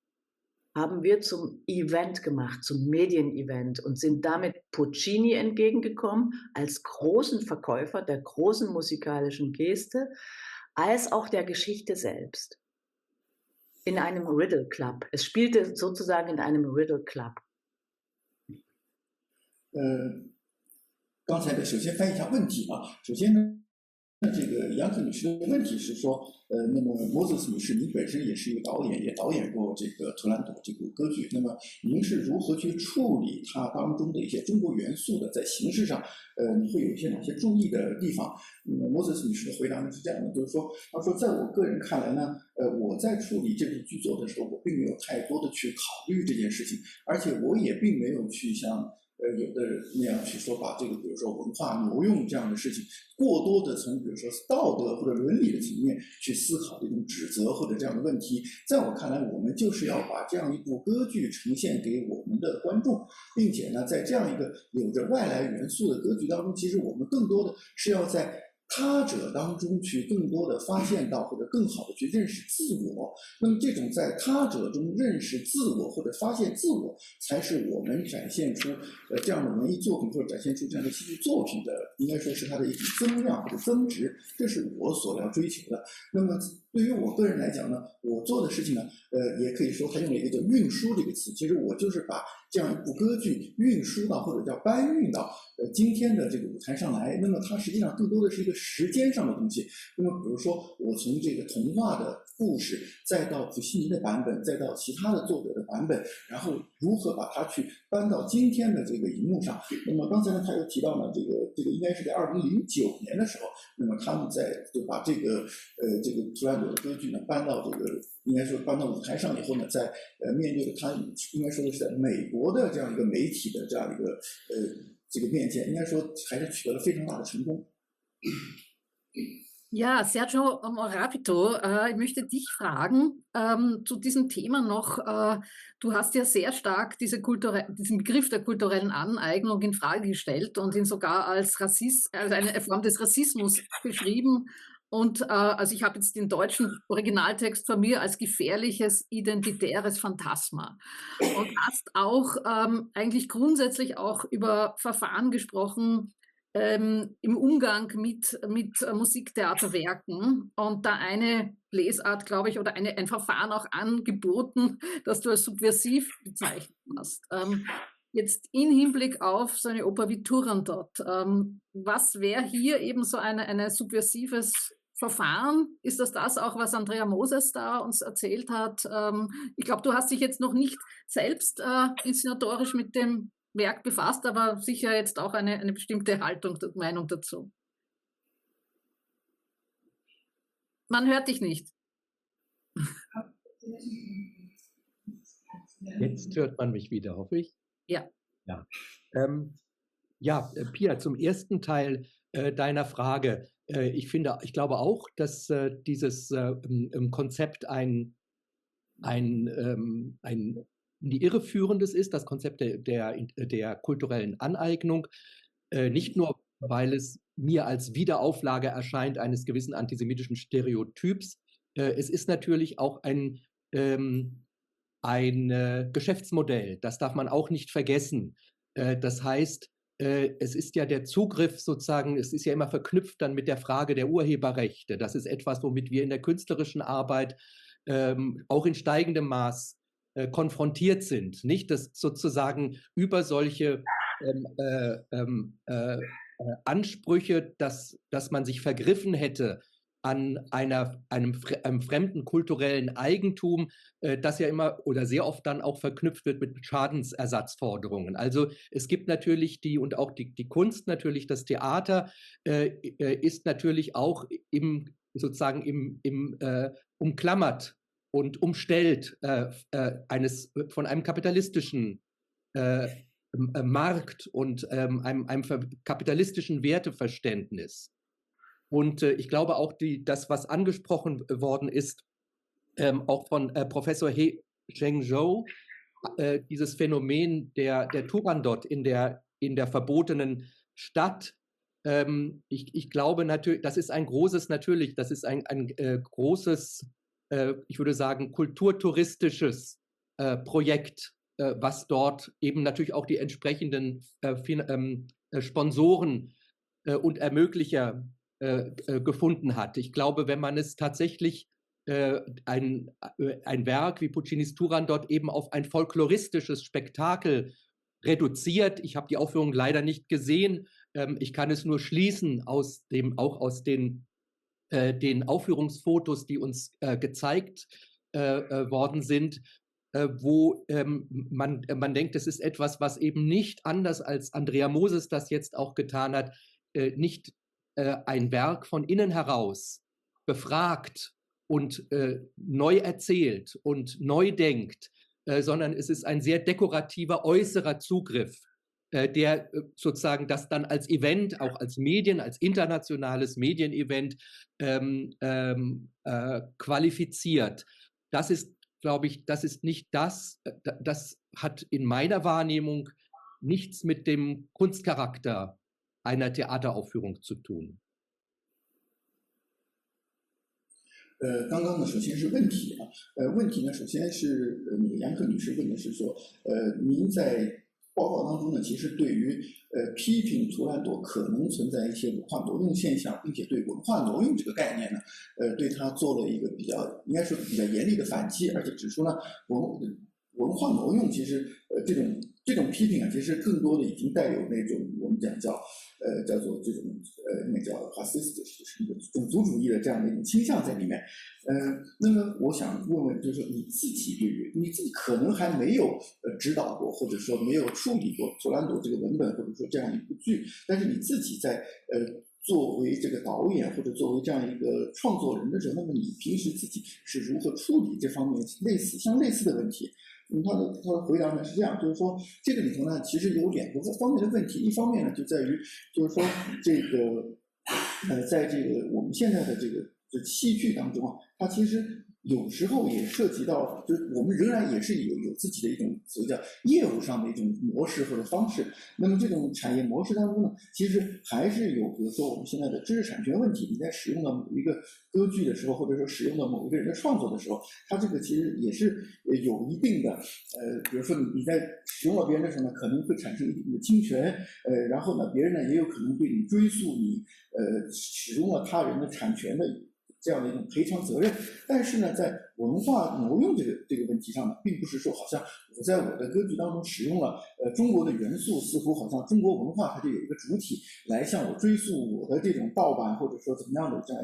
haben wir zum Event gemacht, zum Medienevent und sind damit Puccini entgegengekommen als großen Verkäufer der großen musikalischen Geste, als auch der Geschichte selbst. In einem Riddle Club. Es spielte sozusagen in einem Riddle Club. 刚才的首先翻译一下问题啊，首先呢，这个杨克女士的问题是说，那么莫泽斯女士，您本身也是一个导演，也导演过这个《图兰朵》这部歌剧，那么您是如何去处理它当中的一些中国元素的？在形式上，你会有一些哪些注意的地方？那么莫泽斯女士的回答呢是这样的，就是说，她说，在我个人看来呢，我在处理这部剧作的时候，我并没有太多的去考虑这件事情，而且我也并没有去像。有的那样去说，把这个比如说文化挪用这样的事情，过多的从比如说道德或者伦理的层面去思考这种指责或者这样的问题。在我看来，我们就是要把这样一部歌剧呈现给我们的观众，并且呢，在这样一个有着外来元素的歌剧当中，其实我们更多的是要在他者当中去更多的发现到或者更好的去认识自我。那么这种在他者中认识自我或者发现自我，才是我们展现出这样的文艺作品或者展现出这样的戏剧作品的，应该说是它的一种增量或者增值，这是我所要追求的。那么对于我个人来讲呢，我做的事情呢，也可以说他用了一个叫运输这个词，其实我就是把这样一部歌剧运输到或者叫搬运到今天的这个舞台上来。那么它实际上更多的是一个时间上的东西。那么比如说我从这个童话的故事，再到普希尼的版本，再到其他的作者的版本，然后如何把它去搬到今天的这个荧幕上。那么刚才呢，他又提到了这个应该是在2009年的时候，那么他们就把这个图兰朵的歌剧呢搬到这个应该说搬到舞台上以后呢，在面对他应该说的是在美国的这样一个媒体的这样一个这个面前，应该说还是取得了非常大的成功。Ja, Sergio Morabito, ich möchte dich fragen zu diesem Thema noch. Du hast ja sehr stark diesen Begriff der kulturellen Aneignung in Frage gestellt und ihn sogar als eine Form des Rassismus beschrieben. Und also ich habe jetzt den deutschen Originaltext von mir als gefährliches identitäres Phantasma. Und hast auch eigentlich grundsätzlich auch über Verfahren gesprochen, im Umgang mit Musiktheaterwerken und da eine Lesart, glaube ich, oder ein Verfahren auch angeboten, das du als subversiv bezeichnet hast. Jetzt in Hinblick auf so eine Oper wie Turandot, was wäre hier eben so ein subversives Verfahren? Ist das auch, was Andrea Moses da uns erzählt hat? Ich glaube, du hast dich jetzt noch nicht selbst inszenatorisch mit dem Werk befasst, aber sicher jetzt auch eine bestimmte Haltung, Meinung dazu. Man hört dich nicht. Jetzt hört man mich wieder, hoffe ich. Ja. Ja, Pia, zum ersten Teil deiner Frage. Ich glaube auch, dass dieses Konzept ein in die Irre führendes ist, das Konzept der kulturellen Aneignung, nicht nur, weil es mir als Wiederauflage erscheint eines gewissen antisemitischen Stereotyps, es ist natürlich auch ein Geschäftsmodell, das darf man auch nicht vergessen. Das heißt, es ist ja der Zugriff sozusagen, es ist ja immer verknüpft dann mit der Frage der Urheberrechte. Das ist etwas, womit wir in der künstlerischen Arbeit auch in steigendem Maß konfrontiert sind, nicht? Dass sozusagen über solche Ansprüche, dass man sich vergriffen hätte an einem fremden kulturellen Eigentum, das ja immer oder sehr oft dann auch verknüpft wird mit Schadensersatzforderungen. Also es gibt natürlich und auch die Kunst natürlich, das Theater ist natürlich auch umklammert und umstellt von einem kapitalistischen Markt und einem kapitalistischen Werteverständnis. Und ich glaube auch, das, was angesprochen worden ist, auch von Professor Chengzhou, dieses Phänomen der Turandot in der verbotenen Stadt, ich glaube natürlich, das ist ein großes, großes, ich würde sagen, kulturtouristisches Projekt, was dort eben natürlich auch die entsprechenden Sponsoren und Ermöglicher gefunden hat. Ich glaube, wenn man es tatsächlich ein Werk wie Puccinis Turandot eben auf ein folkloristisches Spektakel reduziert, ich habe die Aufführung leider nicht gesehen, ich kann es nur schließen auch aus den den Aufführungsfotos, die uns gezeigt worden sind, wo man denkt, es ist etwas, was eben nicht anders als Andrea Moses das jetzt auch getan hat, nicht ein Werk von innen heraus befragt und neu erzählt und neu denkt, sondern es ist ein sehr dekorativer äußerer Zugriff, der sozusagen das dann als Event, auch als Medien, als internationales Medienevent qualifiziert. Das ist, glaube ich, das ist nicht das hat in meiner Wahrnehmung nichts mit dem Kunstcharakter einer Theateraufführung zu tun. 刚刚呢，首先是问题啊，问题呢，首先是那个杨克女士问的是说，您在报告当中呢，其实对于批评图兰朵可能存在一些文化挪用现象，并且对文化挪用这个概念呢，对它做了一个比较应该说比较严厉的反击，而且指出呢，文化挪用其实这种批评啊，其实更多的已经带有那种我们讲叫做这种应该叫 racist， 就是一个种族主义的这样的一种倾向在里面。那么我想问问，就是说你自己对于你自己可能还没有指导过，或者说没有处理过图兰朵这个文本，或者说这样一部剧，但是你自己在作为这个导演或者作为这样一个创作人的时候，那么你平时自己是如何处理这方面相类似的问题？他的回答呢是这样，就是说这个里头呢，其实有两个方面的问题。一方面呢，就在于就是说这个在这个我们现在的这个戏剧当中啊，它其实有时候也涉及到，就是我们仍然也是有自己的一种所谓叫业务上的一种模式或者方式。那么这种产业模式当中呢，其实还是有，比如说我们现在的知识产权问题，你在使用到某一个歌剧的时候，或者说使用到某一个人的创作的时候，它这个其实也是有一定的比如说你在使用到别人的时候呢，可能会产生一定的侵权，然后呢，别人呢也有可能对你追溯你使用了他人的产权的这样的一种赔偿责任。但是呢，在文化挪用这个问题上呢，并不是说好像我在我的歌剧当中使用了中国的元素，似乎好像中国文化它就有一个主体来向我追溯我的这种盗版或者说怎么样的这样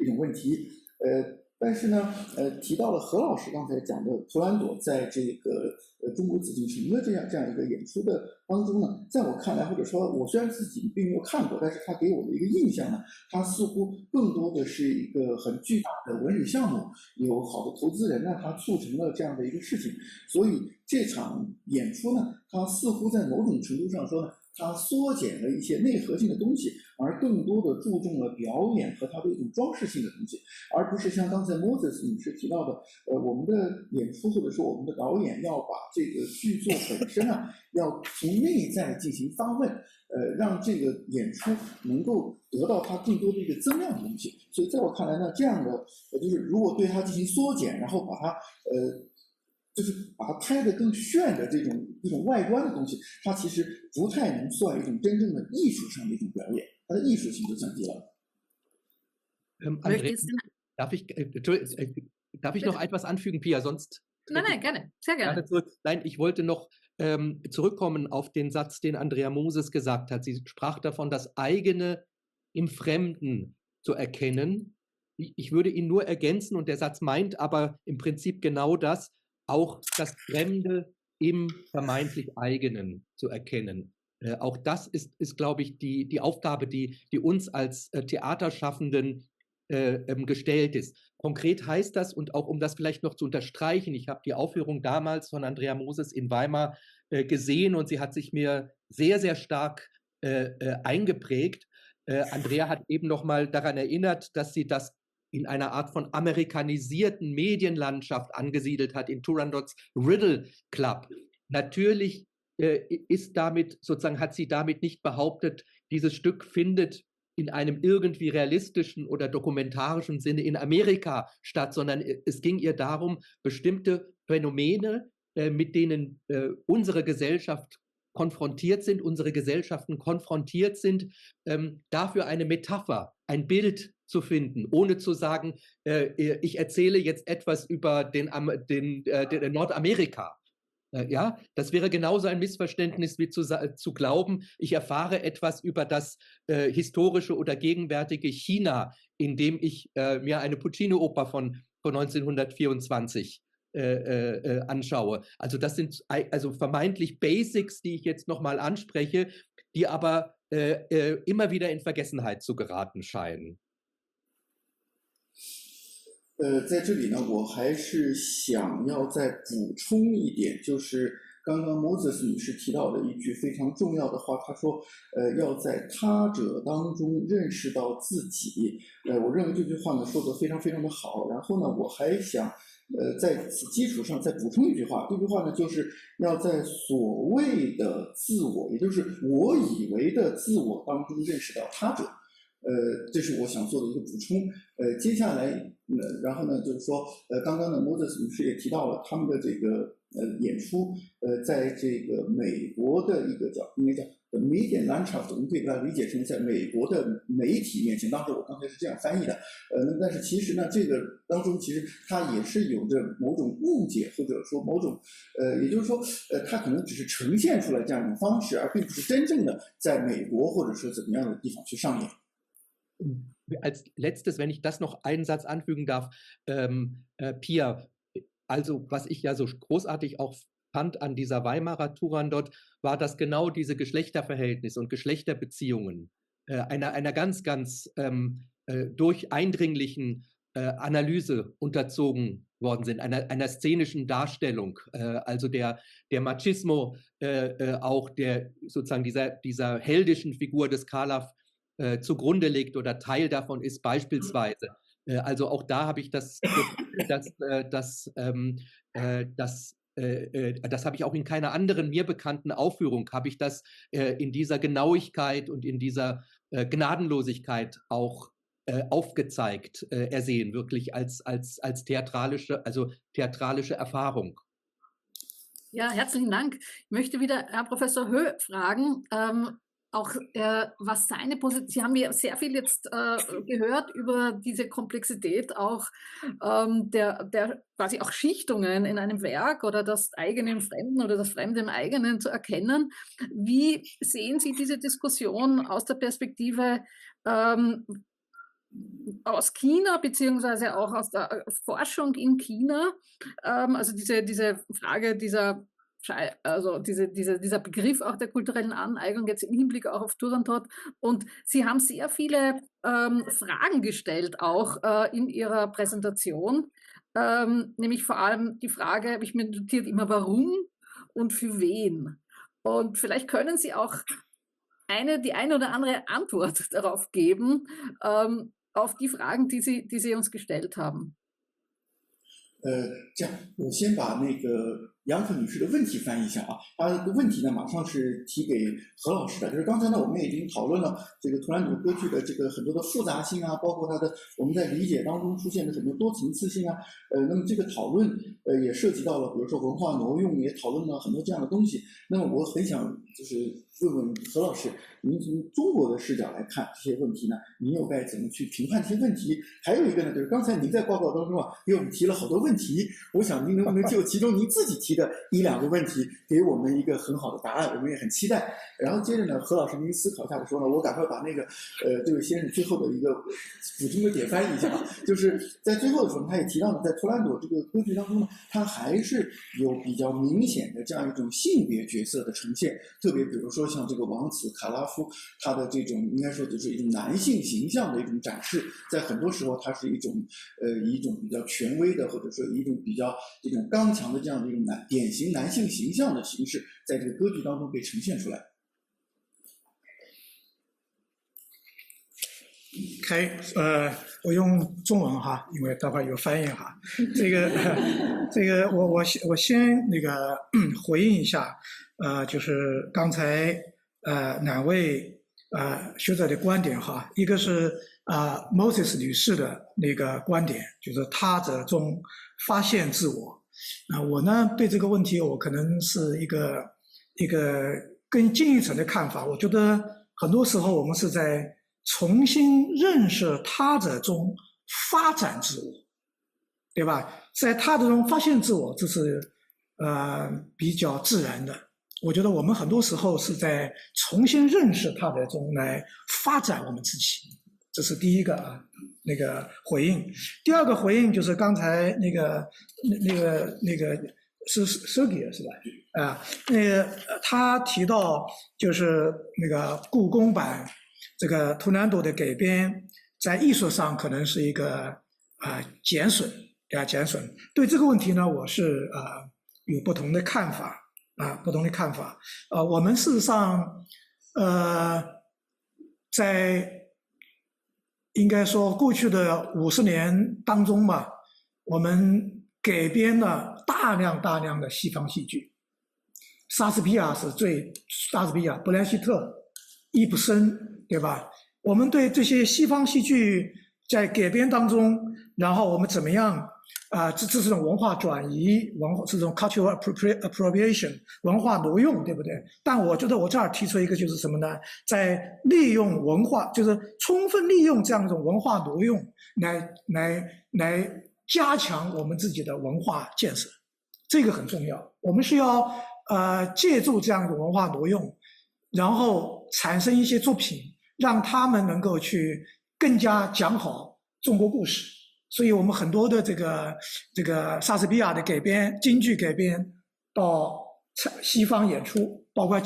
一种问题。但是呢，提到了何老师刚才讲的图兰朵在这个中国紫禁城的这样一个演出的当中呢，在我看来，或者说我虽然自己并没有看过，但是他给我的一个印象呢，他似乎更多的是一个很巨大的文旅项目，有好的投资人呢，他促成了这样的一个事情，所以这场演出呢，它似乎在某种程度上说呢，它缩减了一些内核性的东西，而更多的注重了表演和它的一种装饰性的东西，而不是像刚才 Moses 女士提到的，我们的演出或者说我们的导演要把这个剧作本身啊，要从内在进行发问，让这个演出能够得到它更多的一个增量的东西。所以在我看来呢，这样的就是如果对它进行缩减，然后把它就是把它拍得更炫的这种外观的东西，它其实不太能算一种真正的艺术上的一种表演，它的艺术性就降低了。Andrea, darf ich noch etwas anfügen, Pia? Sonst. Nein, gerne, sehr gerne. Nein, ich wollte noch zurückkommen auf den Satz, den Andrea Moses gesagt hat. Sie sprach davon, das eigene im Fremden zu erkennen. Ich würde ihn nur ergänzen, und der Satz meint aber im Prinzip genau das, auch das Fremde im vermeintlich Eigenen zu erkennen. Auch das ist, glaube ich, die Aufgabe, die uns als Theaterschaffenden gestellt ist. Konkret heißt das, und auch um das vielleicht noch zu unterstreichen, ich habe die Aufführung damals von Andrea Moses in Weimar gesehen und sie hat sich mir sehr, sehr stark eingeprägt. Andrea hat eben noch mal daran erinnert, dass sie das in einer Art von amerikanisierten Medienlandschaft angesiedelt hat, in Turandots Riddle Club. Natürlich ist damit, sozusagen hat sie damit nicht behauptet, dieses Stück findet in einem irgendwie realistischen oder dokumentarischen Sinne in Amerika statt, sondern es ging ihr darum, bestimmte Phänomene, mit denen unsere Gesellschaft konfrontiert sind, unsere Gesellschaften konfrontiert sind, dafür eine Metapher, ein Bild zu finden, ohne zu sagen, ich erzähle jetzt etwas über den Nordamerika, Ja, das wäre genauso ein Missverständnis wie zu glauben, ich erfahre etwas über das historische oder gegenwärtige China, indem ich mir eine Puccini-Oper von 1924 anschaue. Also das sind also vermeintlich Basics, die ich jetzt nochmal anspreche, die aber immer wieder in Vergessenheit zu geraten scheinen. 在这里呢，我还是想要再补充一点，就是刚刚 Moses 女士提到的一句非常重要的话，她说，要在他者当中认识到自己。我认为这句话呢说得非常非常的好。然后呢，我还想，在此基础上再补充一句话，这句话呢就是要在所谓的自我，也就是我以为的自我当中认识到他者。这是我想做的一个补充。接下来，然后呢，就是说，刚刚呢，Moses 女士也提到了他们的这个演出，在这个美国的一个应该叫 media landscape， 我们可以把它理解成在美国的媒体面前。当时我刚才是这样翻译的，那但是其实呢，这个当中其实它也是有着某种误解，或者说某种也就是说，它可能只是呈现出来这样一种方式，而并不是真正的在美国或者说怎么样的地方去上演。Als letztes, wenn ich das noch einen Satz anfügen darf, Pia, also was ich ja so großartig auch fand an dieser Weimarer Turandot, war, dass genau diese Geschlechterverhältnisse und Geschlechterbeziehungen einer ganz, ganz durch eindringlichen Analyse unterzogen worden sind, einer szenischen Darstellung, also der Machismo auch sozusagen dieser heldischen Figur des Kalaf zugrunde liegt oder Teil davon ist beispielsweise. Also auch da habe ich das habe ich auch in keiner anderen mir bekannten Aufführung, habe ich das in dieser Genauigkeit und in dieser Gnadenlosigkeit auch aufgezeigt, ersehen, wirklich als theatralische Erfahrung. Ja, herzlichen Dank. Ich möchte wieder Herr Professor Höh fragen, auch was seine Position, Sie haben ja sehr viel jetzt gehört über diese Komplexität auch der quasi auch Schichtungen in einem Werk oder das eigene im Fremden oder das Fremde im eigenen zu erkennen. Wie sehen Sie diese Diskussion aus der Perspektive aus China, beziehungsweise auch aus der Forschung in China? Also diese Frage dieser Begriff auch der kulturellen Aneignung jetzt im Hinblick auch auf Turandot. Und Sie haben sehr viele Fragen gestellt, auch in Ihrer Präsentation, nämlich vor allem die Frage, habe ich mir notiert, immer warum und für wen. Und vielleicht können Sie auch die eine oder andere Antwort darauf geben, auf die Fragen, die Sie uns gestellt haben. 这样，我先把那个杨可女士的问题翻译一下啊。她的问题呢，马上是提给何老师的。就是刚才呢，我们已经讨论了这个图兰朵歌剧的这个很多的复杂性啊，包括它的我们在理解当中出现的很多多层次性啊。那么这个讨论也涉及到了，比如说文化挪用，也讨论了很多这样的东西。那么我很想就是问问何老师，您从中国的视角来看这些问题呢，您又该怎么去评判这些问题？还有一个呢，就是刚才您在报告当中啊，给我们提了好多问题，我想您能不能就其中您自己提的一两个问题，给我们一个很好的答案，我们也很期待。然后接着呢，何老师您思考一下的时候呢，我赶快把那个这位先生最后的一个补充的点翻译一下啊，就是在最后的时候他也提到呢，在图兰朵这个歌剧当中呢，他还是有比较明显的这样一种性别角色的呈现，特别比如说像这个王子卡拉夫，他的这种应该说就是一种男性形象的一种展示，在很多时候它是一种比较权威的，或者说一种比较这种刚强的这样的一种典型男性形象的形式，在这个歌剧当中被呈现出来。OK， 我用中文哈，因为待会儿有翻译哈。这个我先那个回应一下，就是刚才两位学者的观点哈，一个是Moses 女士的那个观点，就是他者中发现自我。我呢对这个问题我可能是一个更进一层的看法，我觉得很多时候我们是在重新认识他者中发展自我，对吧？在他者中发现自我，这是比较自然的。我觉得我们很多时候是在重新认识它的中来发展我们自己，这是第一个那个回应。第二个回应就是刚才那个是 Sergio 是吧？他提到就是那个故宫版这个图兰朵的改编，在艺术上可能是一个减损。对这个问题呢，我是有不同的看法我们事实上在应该说过去的50年当中吧，我们改编了大量的西方戏剧。莎士比亚、布莱希特、易卜生，对吧？我们对这些西方戏剧在改编当中，然后我们怎么样这种文化转移，这种 cultural appropriation 文化挪用，对不对？但我觉得我这儿提出一个就是什么呢？在利用文化，就是充分利用这样一种文化挪用，来加强我们自己的文化建设，这个很重要。我们需要借助这样的文化挪用，然后产生一些作品，让他们能够去更加讲好中国故事。所以我们很多的这个莎士比亚的改编、京剧改编到西方演出，包括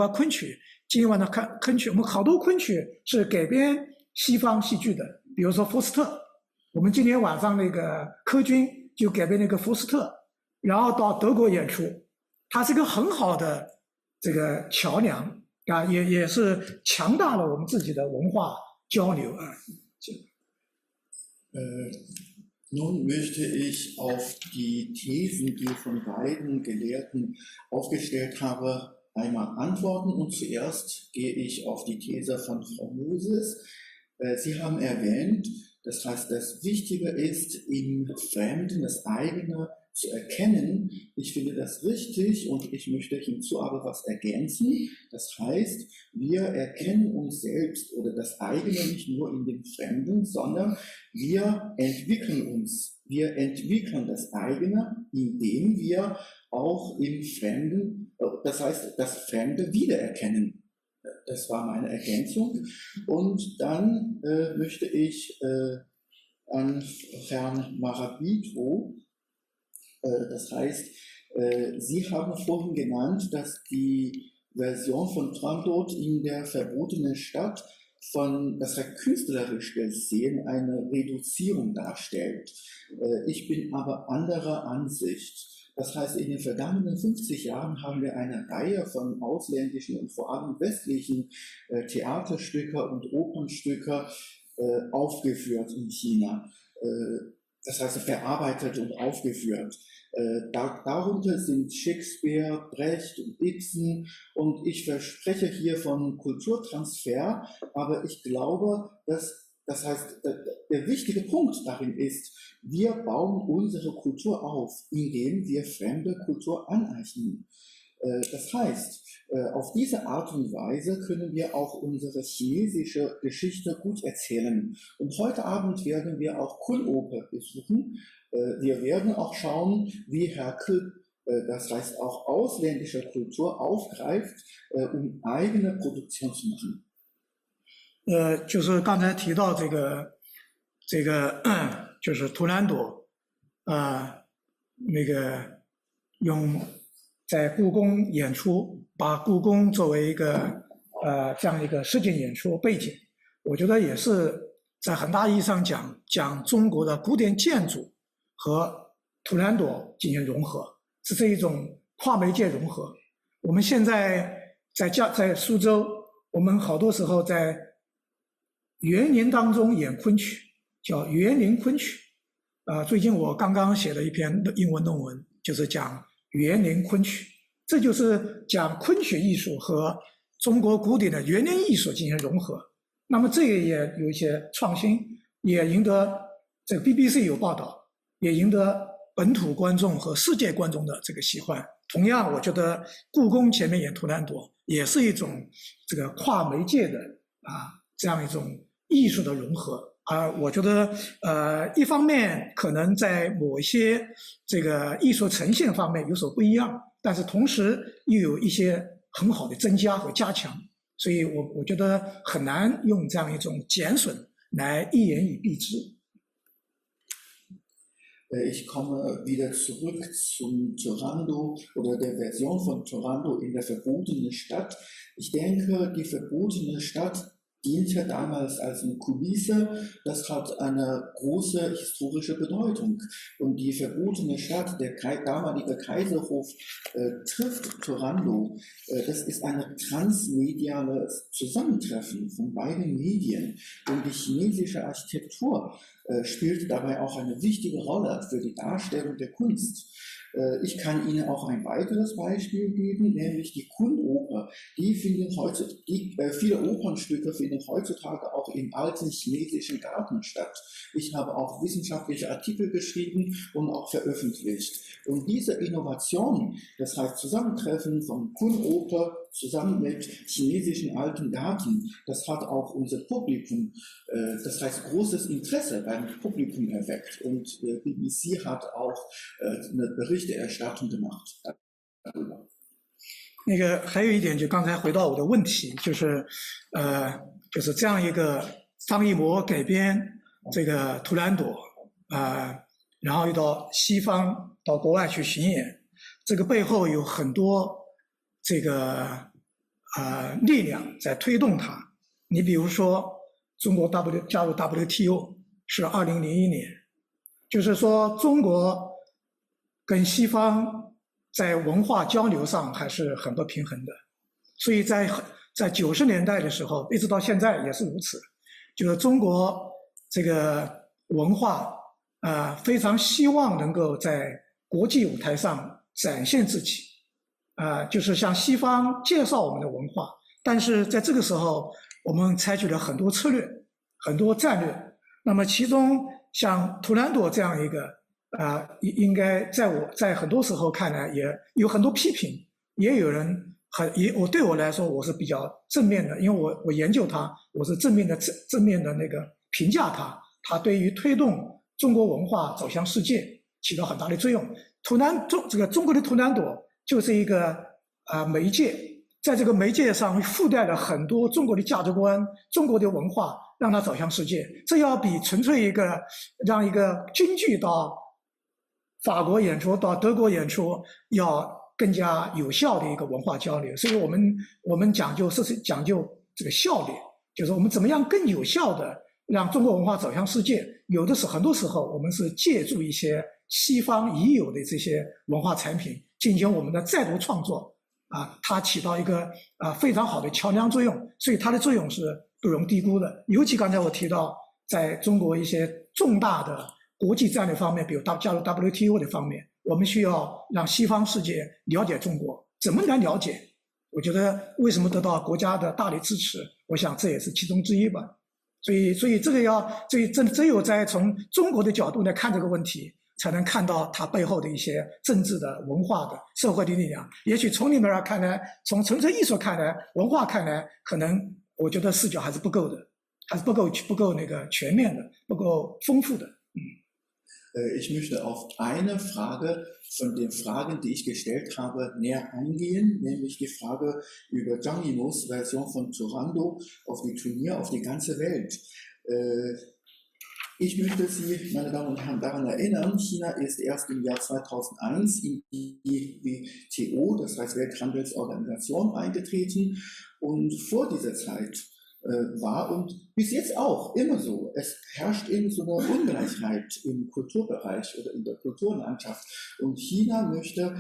昆曲。今天晚上看昆曲，我们好多昆曲是改编西方戏剧的，比如说福斯特。我们今天晚上那个柯军就改编那个福斯特，然后到德国演出，它是一个很好的这个桥梁也是强大了我们自己的文化交流Nun möchte ich auf die Thesen, die von beiden Gelehrten aufgestellt habe, einmal antworten. Und zuerst gehe ich auf die These von Frau Moses. Sie haben erwähnt, das heißt, das Wichtige ist, im Fremden das eigene zu erkennen. Ich finde das richtig und ich möchte hinzu aber was ergänzen. Das heißt, wir erkennen uns selbst oder das eigene nicht nur in dem Fremden, sondern wir entwickeln uns. Wir entwickeln das eigene, indem wir auch im Fremden, das heißt, das Fremde wiedererkennen. Das war meine Ergänzung. Und dann möchte ich an Herrn Morabito, das heißt, Sie haben vorhin genannt, dass die Version von Turandot in der verbotenen Stadt das heißt künstlerisch gesehen eine Reduzierung darstellt. Ich bin aber anderer Ansicht. Das heißt, in den vergangenen 50 Jahren haben wir eine Reihe von ausländischen und vor allem westlichen Theaterstücke und Opernstücke aufgeführt in China. Das heißt, verarbeitet und aufgeführt. Darunter sind Shakespeare, Brecht und Ibsen und ich verspreche hier von Kulturtransfer, aber ich glaube, das heißt, der wichtige Punkt darin ist, wir bauen unsere Kultur auf, indem wir fremde Kultur aneignen. Das heißt, auf diese Art und Weise können wir auch unsere chinesische Geschichte gut erzählen. Und heute Abend werden wir auch Kuloper besuchen. Wir werden auch schauen, wie Herr Kul, das heißt auch ausländische Kultur, aufgreift, um eigene Produktion zu machen. 就是刚才提到这个就是图兰朵那个用在故宫演出，把故宫作为一个这样一个实景演出背景，我觉得也是在很大意义上讲中国的古典建筑和图兰朵进行融合，是这一种跨媒介融合。我们现在在苏州，我们好多时候在园林当中演昆曲，叫园林昆曲。最近我刚刚写了一篇英文论文，就是讲园林昆曲，这就是讲昆曲艺术和中国古典的园林艺术进行融合。那么这个也有一些创新，也赢得这个 BBC 有报道，也赢得本土观众和世界观众的这个喜欢。同样，我觉得故宫前面演图兰朵也是一种这个跨媒介的这样一种艺术的融合。我觉得一方面可能在某一些这个艺术呈现方面有所不一样，但是同时又有一些很好的增加和加强，所以我觉得很难用这样一种减损来一言以蔽之。Ich komme wieder zurück zum Turandot oder der Version von Turandot in der verbotenen Stadt. Ich denke, die verbotene Stadt diente damals als eine Kulisse. Das hat eine große historische Bedeutung. Und die verbotene Stadt, der damalige Kaiserhof, trifft Turandot. Das ist ein transmediales Zusammentreffen von beiden Medien. Und die chinesische Architektur spielt dabei auch eine wichtige Rolle für die Darstellung der Kunst. Ich kann Ihnen auch ein weiteres Beispiel geben, nämlich die Kunoper. Viele Opernstücke finden heutzutage auch im alten chinesischen Garten statt. Ich habe auch wissenschaftliche Artikel geschrieben und auch veröffentlicht. Und diese Innovation, das heißt Zusammentreffen von Kunoper zusammen mit chinesischen alten Garten, das hat auch unser Publikum, das heißt großes Interesse beim Publikum erweckt. Und BBC hat auch eine Berichterstattung gemacht darüber. 那个还有一点，就刚才回到我的问题，就是这样一个张艺谋改编这个图兰朵然后又到西方到国外去巡演，这个背后有很多这个力量在推动它。你比如说，中国加入 WTO 是2001年，就是说中国跟西方在文化交流上还是很不平衡的，所以在90年代的时候，一直到现在也是如此。就是中国这个文化非常希望能够在国际舞台上展现自己，就是向西方介绍我们的文化。但是在这个时候，我们采取了很多策略、很多战略。那么其中像图兰朵这样一个应该在很多时候看来也有很多批评，也有人对我来说我是比较正面的，因为我研究它，我是正面的那个评价它对于推动中国文化走向世界起到很大的作用。这个中国的图兰朵就是一个媒介，在这个媒介上附带了很多中国的价值观、中国的文化，让它走向世界。这要比纯粹让一个京剧到法国演出到德国演出要更加有效的一个文化交流。所以我们讲究这个效率，就是我们怎么样更有效的让中国文化走向世界。很多时候我们是借助一些西方已有的这些文化产品进行我们的再度创作它起到一个非常好的桥梁作用，所以它的作用是不容低估的。尤其刚才我提到在中国一些重大的国际战略方面，比如加入 WTO 的方面，我们需要让西方世界了解中国。怎么来了解？我觉得为什么得到国家的大力支持，我想这也是其中之一吧。所以只有在从中国的角度来看这个问题，才能看到它背后的一些政治的、文化的、社会的力量。也许从里面看来，从纯粹艺术看来、文化看来，可能我觉得视角还是不够的，还是不够那个全面的，不够丰富的。Ich möchte auf eine Frage von den Fragen, die ich gestellt habe, näher eingehen, nämlich die Frage über Zhang Yimous Version von Turandot auf die Turnier, auf die ganze Welt. Ich möchte Sie, meine Damen und Herren, daran erinnern, China ist erst im Jahr 2001 in die WTO, das heißt Welthandelsorganisation, eingetreten, und vor dieser Zeit war und bis jetzt auch immer so. Es herrscht eben so eine Ungleichheit im Kulturbereich oder in der Kulturlandschaft. Und China möchte,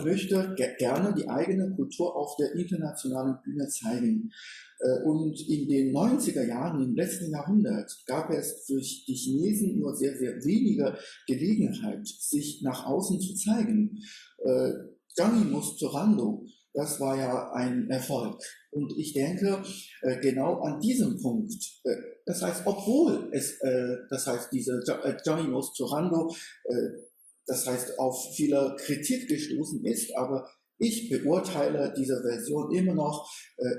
möchte gerne die eigene Kultur auf der internationalen Bühne zeigen. Und in den 90er Jahren, im letzten Jahrhundert, gab es für die Chinesen nur sehr, sehr wenige Gelegenheit, sich nach außen zu zeigen. Zhang Yimous Turandot, das war ja ein Erfolg. Und ich denke, genau an diesem Punkt, das heißt, obwohl diese Zhang Yimous Turandot, das heißt, auf viele Kritik gestoßen ist, aber Ich beurteile diese Version immer noch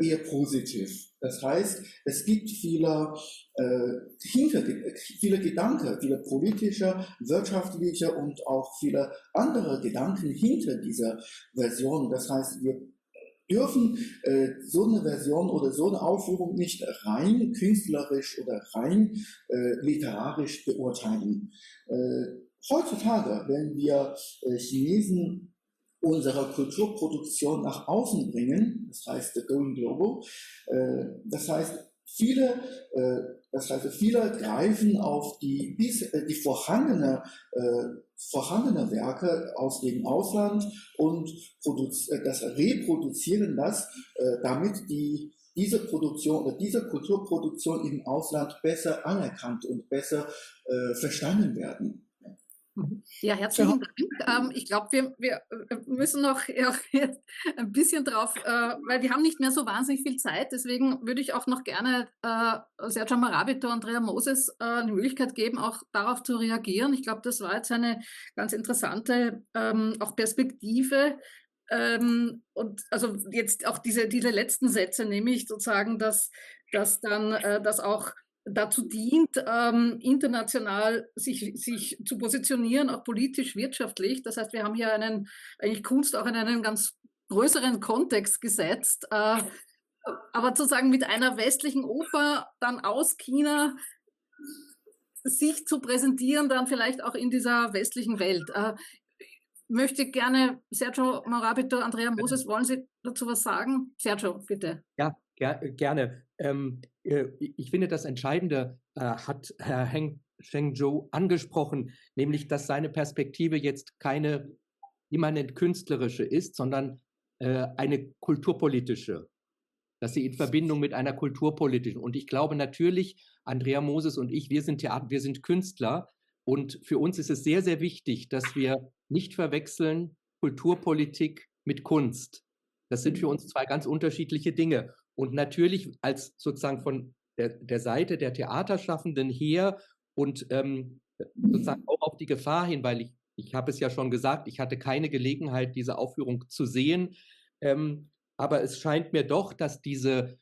eher positiv. Das heißt, es gibt viele Gedanken, viele politische, wirtschaftliche und auch viele andere Gedanken hinter dieser Version. Das heißt, wir dürfen so eine Version oder so eine Aufführung nicht rein künstlerisch oder rein literarisch beurteilen. Heutzutage, wenn wir Chinesen unsere Kulturproduktion nach außen bringen, das heißt going global, das heißt viele greifen auf die vorhandene Werke aus dem Ausland und reproduzieren das, damit diese Produktion oder diese Kulturproduktion im Ausland besser anerkannt und besser verstanden werden. Ja, herzlichen Dank. Ich glaube, wir müssen noch jetzt ein bisschen drauf, weil wir haben nicht mehr so wahnsinnig viel Zeit. Deswegen würde ich auch noch gerne Sergio Morabito, Andrea Moses die Möglichkeit geben, auch darauf zu reagieren. Ich glaube, das war jetzt eine ganz interessante auch Perspektive. Und also jetzt auch diese letzten Sätze, nämlich sozusagen, dass dann das auch dazu dient, international sich zu positionieren, auch politisch, wirtschaftlich. Das heißt, wir haben hier eigentlich Kunst auch in einen ganz größeren Kontext gesetzt. Aber sozusagen mit einer westlichen Oper dann aus China sich zu präsentieren, dann vielleicht auch in dieser westlichen Welt. Möchte gerne Sergio Morabito, Andrea Moses, wollen Sie dazu was sagen? Sergio, bitte. Ja, gerne. Ich finde, das Entscheidende hat Herr Chengzhou angesprochen, nämlich, dass seine Perspektive jetzt keine immanent künstlerische ist, sondern eine kulturpolitische, dass sie in Verbindung mit einer kulturpolitischen. Und ich glaube natürlich, Andrea Moses und ich, wir sind Künstler, und für uns ist es sehr, sehr wichtig, dass wir nicht verwechseln Kulturpolitik mit Kunst. Das sind für uns zwei ganz unterschiedliche Dinge. Und natürlich als sozusagen von der Seite der Theaterschaffenden her und sozusagen auch auf die Gefahr hin, weil ich habe es ja schon gesagt, ich hatte keine Gelegenheit, diese Aufführung zu sehen. Aber es scheint mir doch, dass dieser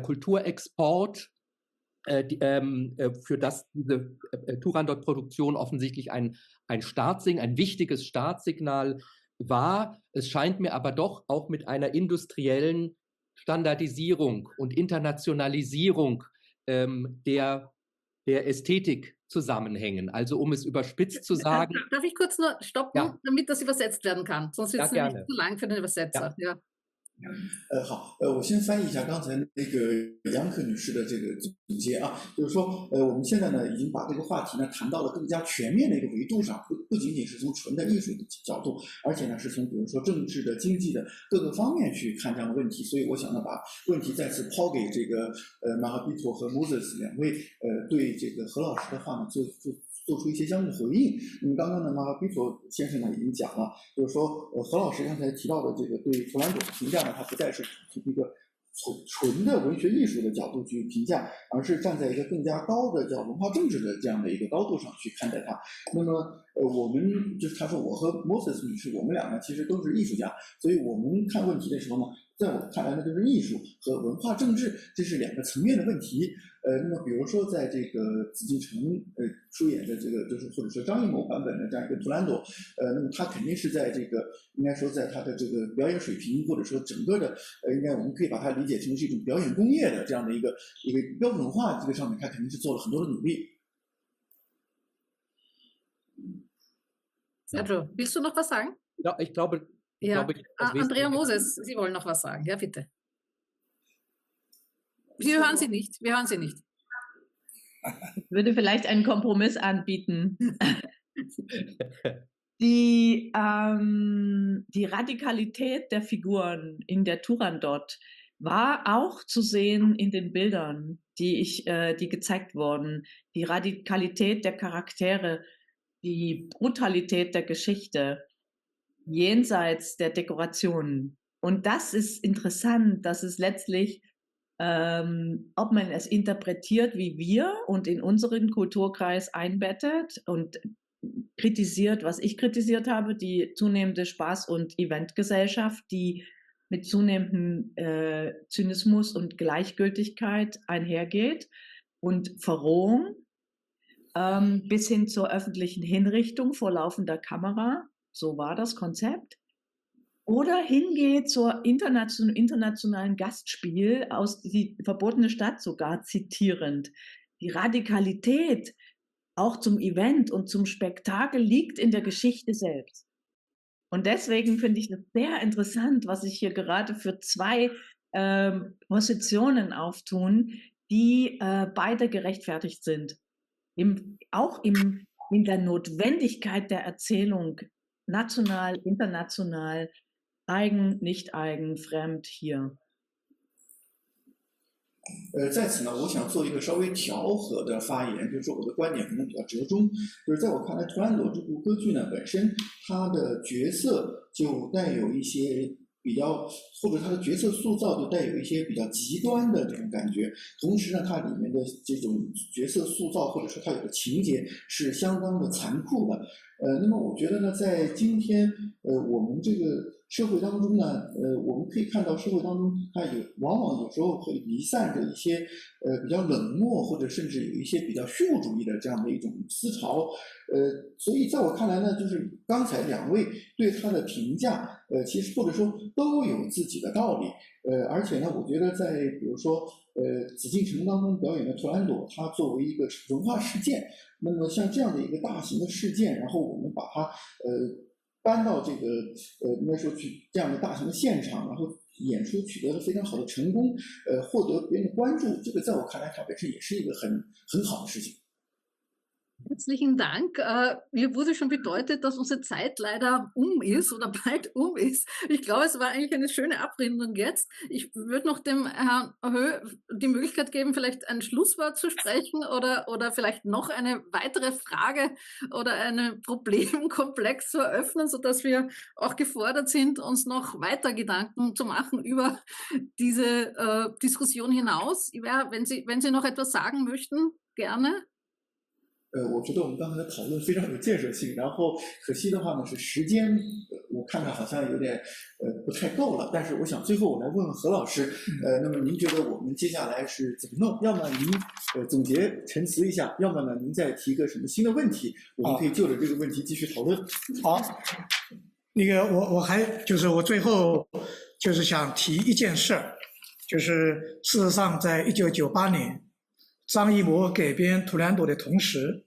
Kulturexport, für das diese Turandot-Produktion offensichtlich ein wichtiges Startsignal war. Es scheint mir aber doch auch mit einer industriellen Standardisierung und Internationalisierung der Ästhetik zusammenhängen. Also um es überspitzt zu sagen. Darf ich kurz nur stoppen, damit das übersetzt werden kann? Sonst wird es nämlich zu lang für den Übersetzer. Ja. 好，我先翻译一下刚才那个杨可女士的这个总结啊，就是说，我们现在呢已经把这个话题呢谈到了更加全面的一个维度上，不仅仅是从纯的艺术的角度，而且呢是从比如说政治的、经济的各个方面去看这样的问题。所以我想呢把问题再次抛给这个Morabito和 Moses 两位，对这个何老师的话呢做出一些相应的回应。那么刚刚呢，Morabito先生呢已经讲了，就是说，何老师刚才提到的这个对图兰朵的评价呢，他不再是从一个纯的文学艺术的角度去评价，而是站在一个更加高的叫文化政治的这样的一个高度上去看待它。那么我们就是他说我和 Moses 女士，我们俩呢其实都是艺术家，所以我们看问题的时候呢，在我看来呢，就是艺术和文化政治这是两个层面的问题。那么比如说在这个紫禁城出演的这个就是或者说张艺谋版本的这样一个图兰朵，那么他肯定是在这个应该说在他的这个表演水平或者说整个的应该我们可以把它理解成是一种表演工业的这样的一个标准化这个上面，他肯定是做了很多的努力。Sergio, willst du noch was sagen? Ja, ich glaube. Andrea Moses, Sie wollen noch was sagen. Ja, bitte. Wir hören Sie nicht. Wir hören Sie nicht. Ich würde vielleicht einen Kompromiss anbieten. Die Radikalität der Figuren in der Turandot war auch zu sehen in den Bildern, die gezeigt wurden. Die Radikalität der Charaktere, die Brutalität der Geschichte, jenseits der Dekorationen. Und das ist interessant, dass es letztlich, ob man es interpretiert wie wir und in unseren Kulturkreis einbettet und kritisiert, was ich kritisiert habe, die zunehmende Spaß- und Eventgesellschaft, die mit zunehmendem Zynismus und Gleichgültigkeit einhergeht und Verrohung bis hin zur öffentlichen Hinrichtung vor laufender Kamera, so war das Konzept, oder hingeht zur internationalen Gastspiel aus Die verbotene Stadt sogar zitierend. Die Radikalität auch zum Event und zum Spektakel liegt in der Geschichte selbst. Und deswegen finde ich das sehr interessant, was sich hier gerade für zwei Positionen auftun, die beide gerechtfertigt sind. Auch in der Notwendigkeit der Erzählung, national, international, eigen, nicht eigen, fremd, hier. 在此呢，我想做一个稍微调和的发言，就是说我的观点可能比较折中。就是在我看来，《图兰朵》这部歌剧呢本身，它的角色就带有一些比较，或者它的角色塑造就带有一些比较极端的这种感觉。同时呢，它里面的这种角色塑造或者说它有的情节是相当的残酷的。那么我觉得呢，在今天我们这个社会当中呢，我们可以看到社会当中它往往有时候会弥散着一些比较冷漠或者甚至有一些比较虚无主义的这样的一种思潮。所以在我看来呢，就是刚才两位对他的评价，其实或者说都有自己的道理。而且呢，我觉得在比如说紫禁城当中表演的《图兰朵》，它作为一个文化事件，那么像这样的一个大型的事件，然后我们把它搬到这个应该说去这样的大型的现场，然后演出取得了非常好的成功，获得别人的关注，这个在我看来它本身也是一个很好的事情。Herzlichen Dank. Mir wurde schon bedeutet, dass unsere Zeit leider ist oder bald ist. Ich glaube, es war eigentlich eine schöne Abrundung jetzt. Ich würde noch dem Herrn Höh die Möglichkeit geben, vielleicht ein Schlusswort zu sprechen oder vielleicht noch eine weitere Frage oder einen Problemkomplex zu eröffnen, sodass wir auch gefordert sind, uns noch weiter Gedanken zu machen über diese Diskussion hinaus. Wenn Sie noch etwas sagen möchten, gerne. 我觉得我们刚才的讨论非常有建设性，然后可惜的话呢是时间，我看看好像有点不太够了。但是我想最后我来问问何老师，那么您觉得我们接下来是怎么弄？要么您总结陈词一下，要么呢您再提个什么新的问题，我们可以就着这个问题继续讨论。好，那个我还就是我最后就是想提一件事儿，就是事实上在1998年，张艺谋改编《图兰朵》的同时，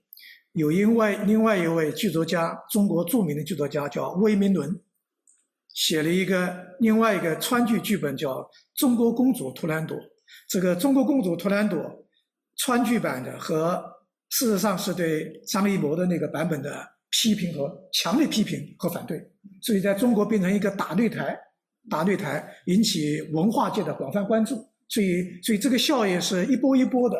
有另外一位剧作家，中国著名的剧作家叫魏明伦，写了另外一个川剧剧本叫《中国公主图兰朵》。这个《中国公主图兰朵》川剧版的和事实上是对张艺谋的那个版本的强烈批评和反对，所以在中国变成一个大擂台，引起文化界的广泛关注。所以这个效应是一波一波的。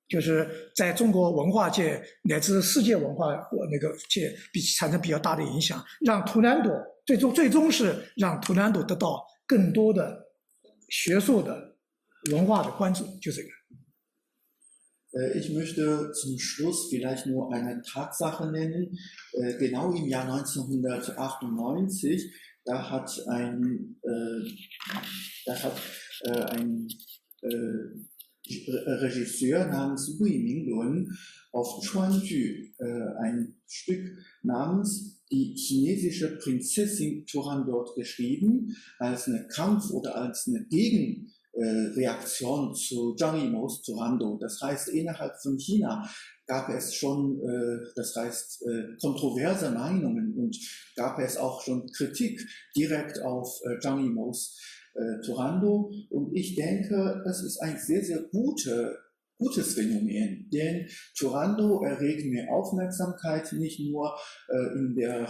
就是在中国文化界乃至世界文化那个界产生比较大的影响，让图兰朵最终是让图兰朵得到更多的学术的文化的关注，就这个。Ich möchte zum Schluss vielleicht nur eine Tatsache nennen. Genau im Jahr 1998, da hat ein Regisseur namens Wei Minglun auf Chuanju ein Stück namens Die chinesische Prinzessin Turandot geschrieben, als eine Kampf- oder als eine Gegenreaktion zu Zhang Yimous Turandot. Das heißt, innerhalb von China gab es schon, kontroverse Meinungen und gab es auch schon Kritik direkt auf Zhang Yimous Turandot. Und ich denke, das ist ein sehr, sehr gutes Phänomen, denn Turandot erregt mehr Aufmerksamkeit, nicht nur in der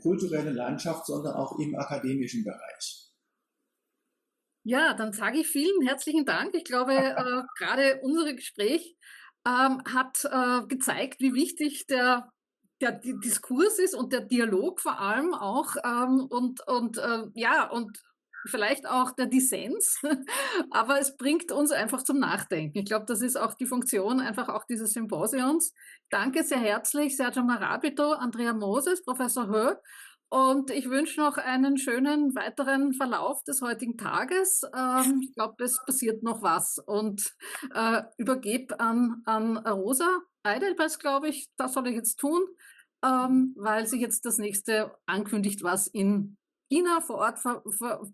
kulturellen Landschaft, sondern auch im akademischen Bereich. Ja, dann sage ich vielen herzlichen Dank. Ich glaube, gerade unser Gespräch hat gezeigt, wie wichtig der Diskurs ist und der Dialog vor allem auch und vielleicht auch der Dissens, aber es bringt uns einfach zum Nachdenken. Ich glaube, das ist auch die Funktion einfach auch dieses Symposiums. Danke sehr herzlich, Sergio Morabito, Andrea Moses, Professor Höh. Und ich wünsche noch einen schönen weiteren Verlauf des heutigen Tages. Ich glaube, es passiert noch was. Und übergebe an Rosa Eidelberg, glaube ich, das soll ich jetzt tun, weil sich jetzt das nächste ankündigt, was in China vor Ort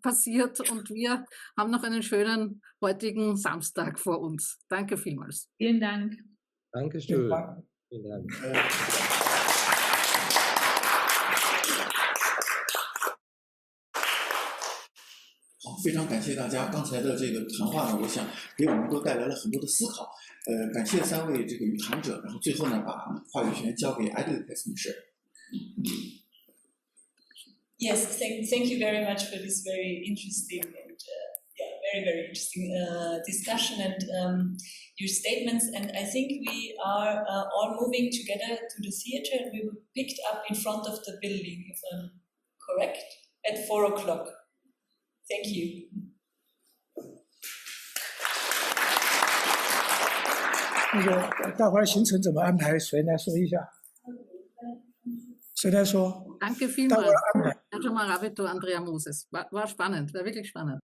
passiert. Und wir haben noch einen schönen heutigen Samstag vor uns. Danke vielmals. Vielen Dank. Dankeschön. Vielen Dank. 好，非常感谢大家刚才的这个谈话呢，我想给我们都带来了很多的思考。感谢3位这个语谈者，然后最后呢，把话语权交给 Eidelberg 女士。Yes, thank you very much for this very interesting and very interesting discussion and your statements. And I think we are all moving together to the theater, and we were picked up in front of the building, if I'm correct, at 4 o'clock. Thank you. 那个待会儿行程怎么安排？谁来说一下？谁来说？ Danke vielmals. Sergio Morabito, Andrea Moses. War spannend, war wirklich spannend.